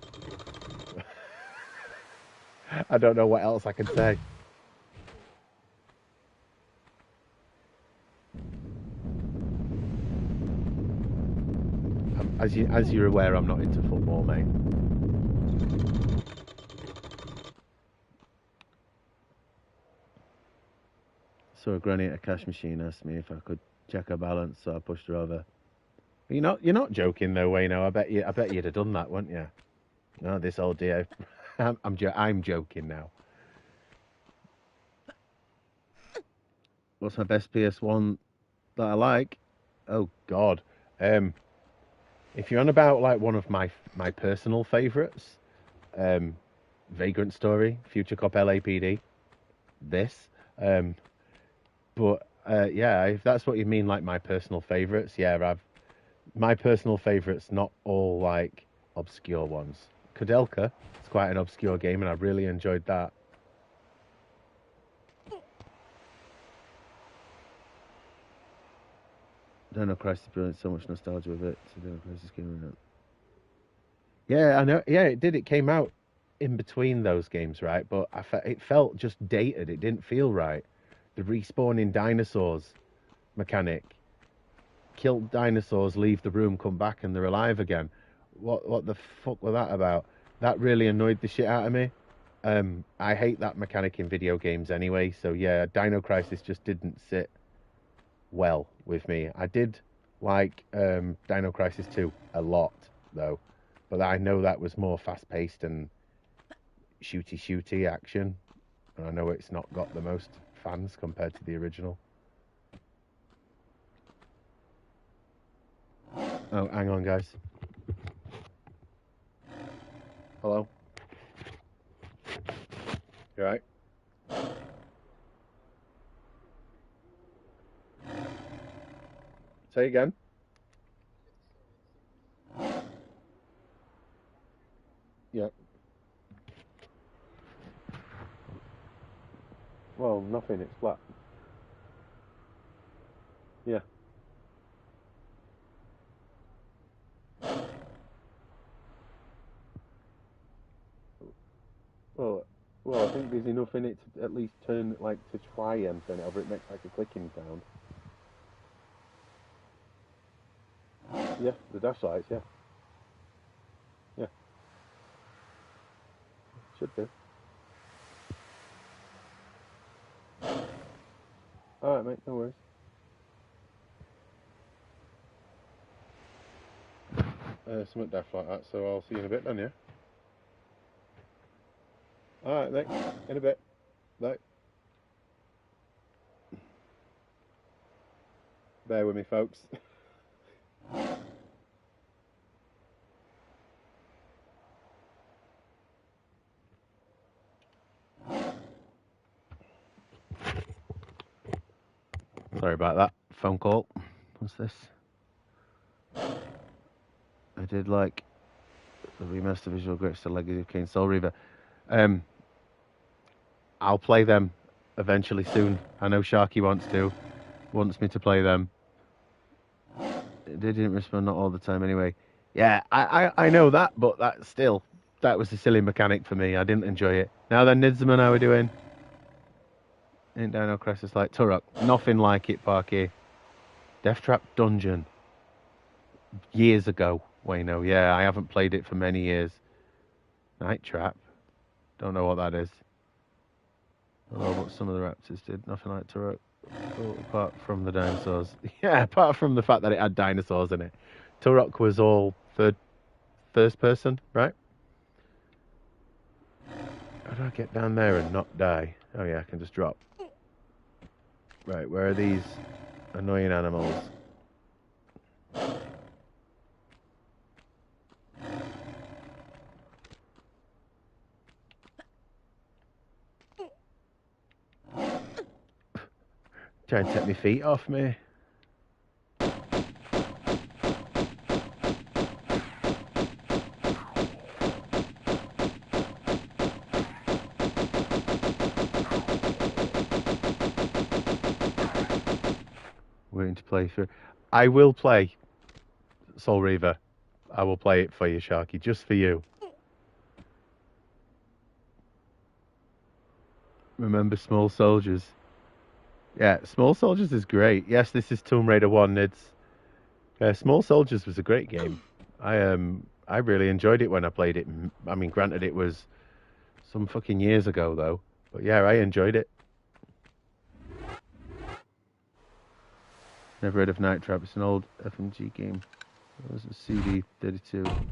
I don't know what else I can say. As you're aware, I'm not into football, mate. So a granny at a cash machine asked me if I could check her balance, so I pushed her over. You're not joking though, Wayno. I bet you'd have done that, wouldn't you? No, this old dear. I'm joking now. What's my best PS1 that I like? Oh God. If you're on about like one of my personal favourites, Vagrant Story, Future Cop LAPD, this. But yeah, if that's what you mean, like my personal favourites, yeah, my personal favourites, not all like obscure ones. Kudelka, it's quite an obscure game, and I really enjoyed that. Dino Crisis is brilliant, so much nostalgia with it. So Dino Crisis came out. Yeah, I know. Yeah, it did. It came out in between those games, right? But it felt just dated. It didn't feel right. The respawning dinosaurs mechanic. Kill dinosaurs, leave the room, come back, and they're alive again. What the fuck was that about? That really annoyed the shit out of me. I hate that mechanic in video games anyway. So yeah, Dino Crisis just didn't sit well with me. I did like Dino Crisis 2 a lot though, but I know that was more fast-paced and shooty action, and I know it's not got the most fans compared to the original. Oh, hang on, guys. Hello? You alright? Say again? Yeah. Well, nothing, it's flat. Yeah. Well, I think there's enough in it to at least turn, like, to try and turn it over. It makes, like, a clicking sound. Yeah, the dash lights, yeah. Yeah. Should do. Alright, mate, no worries. Something dash like that, so I'll see you in a bit then, yeah? Alright, mate, in a bit. Bye. Bear with me, folks. Sorry about that phone call. What's this? I did like the remastered visual graphics to Legacy of Kain Soul Reaver. I'll play them eventually soon. I know Sharky wants me to play them. They didn't respond not all the time anyway. Yeah, I know that, but that was a silly mechanic for me. I didn't enjoy it. Now then, Nidsman, how we doing? Ain't Dino Crisis like Turok? Nothing like it, Parky. Death Trap Dungeon. Years ago, Wayno. Yeah, I haven't played it for many years. Night Trap. Don't know what that is. I don't know what some of the Raptors did. Nothing like Turok. Oh, apart from the dinosaurs. Yeah, apart from the fact that it had dinosaurs in it. Turok was all first person, right? How do I get down there and not die? Oh yeah, I can just drop. Right, where are these annoying animals? Trying to take my feet off me. Waiting to play through. I will play Soul Reaver. I will play it for you, Sharky, just for you. Remember Small Soldiers? Yeah, Small Soldiers is great. Yes, this is Tomb Raider 1, Nids. Small Soldiers was a great game. I really enjoyed it when I played it. I mean, granted, it was some fucking years ago, though. But yeah, I enjoyed it. Never heard of Night Trap. It's an old FMG game. It was a CD32.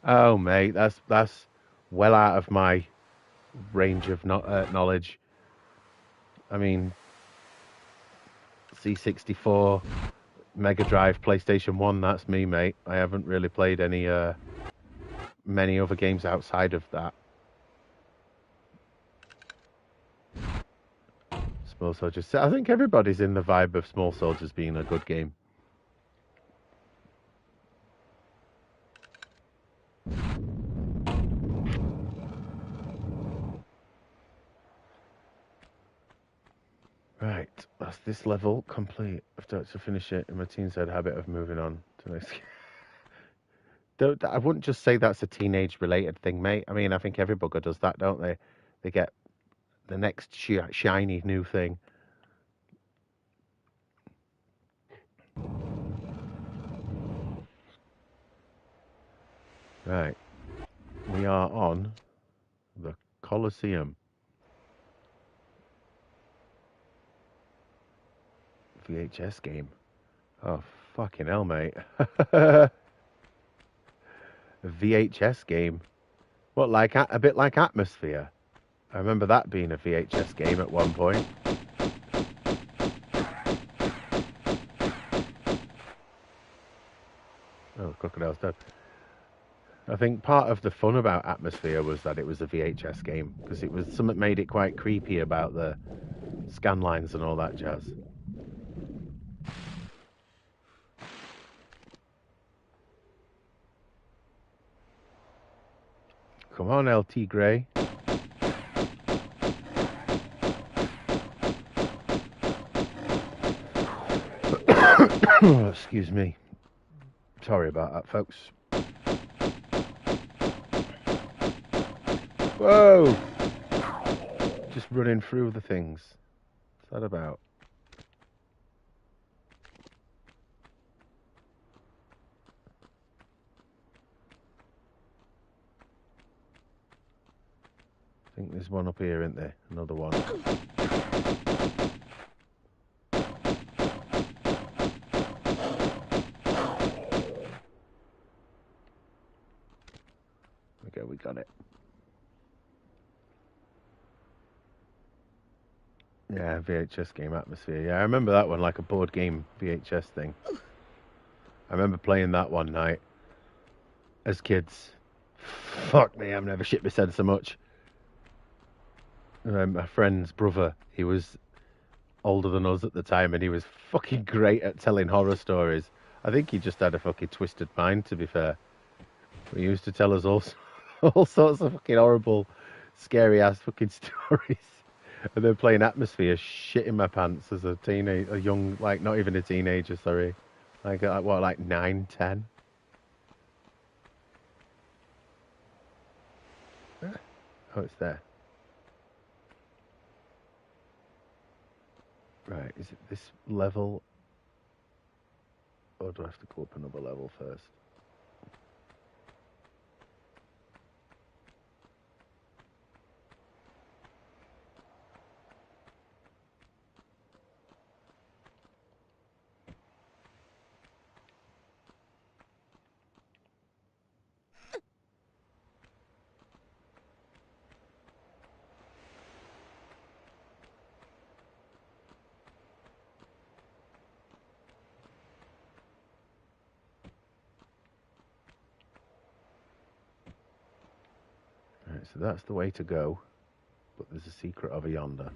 Oh, mate, that's well out of my range of knowledge. I mean, C64, Mega Drive, PlayStation 1, that's me, mate. I haven't really played any many other games outside of that. Small Soldiers. I think everybody's in the vibe of Small Soldiers being a good game. Right, that's this level complete. I've got to finish it in my teen said habit of moving on to the next. I wouldn't just say that's a teenage related thing, mate. I mean, I think every bugger does that, don't they? They get the next shiny new thing. Right, we are on the Colosseum. VHS game. Oh, fucking hell, mate. A VHS game. What, like a bit like Atmosphere? I remember that being a VHS game at one point. Oh, crocodile's dead. I think part of the fun about Atmosphere was that it was a VHS game because it was something made it quite creepy about the scan lines and all that jazz. Come on, LT Grey. Excuse me. Sorry about that, folks. Whoa! Just running through the things. What's that about? I think there's one up here, isn't there? Another one. Okay, we got it. Yeah, VHS game Atmosphere. Yeah, I remember that one, like a board game VHS thing. I remember playing that one night as kids. Fuck me, I've never shit myself so much. My friend's brother, he was older than us at the time, and he was fucking great at telling horror stories. I think he just had a fucking twisted mind, to be fair. He used to tell us all sorts of fucking horrible, scary ass fucking stories. And then playing Atmosphere, shitting my pants as a teenager, a young, like not even a teenager, sorry, like what, like 9, 10. Oh, it's there. Right, is it this level? Or do I have to go up another level first? Right, so that's the way to go. But there's a secret over yonder.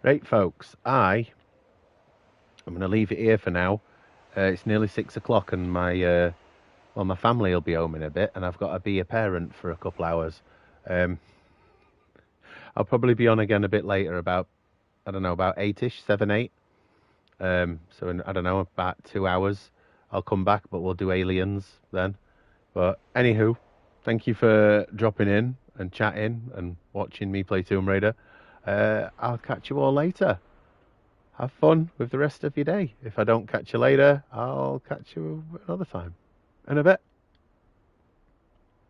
Right, folks, I'm going to leave it here for now. It's nearly 6 o'clock, and my family will be home in a bit, and I've got to be a parent for a couple hours. I'll probably be on again a bit later, about, I don't know, about 8ish, 7, 8. So in, I don't know, about 2 hours, I'll come back, but we'll do Aliens then. But anywho, thank you for dropping in and chatting and watching me play Tomb Raider. I'll catch you all later. Have fun with the rest of your day. If I don't catch you later, I'll catch you another time. In a bit.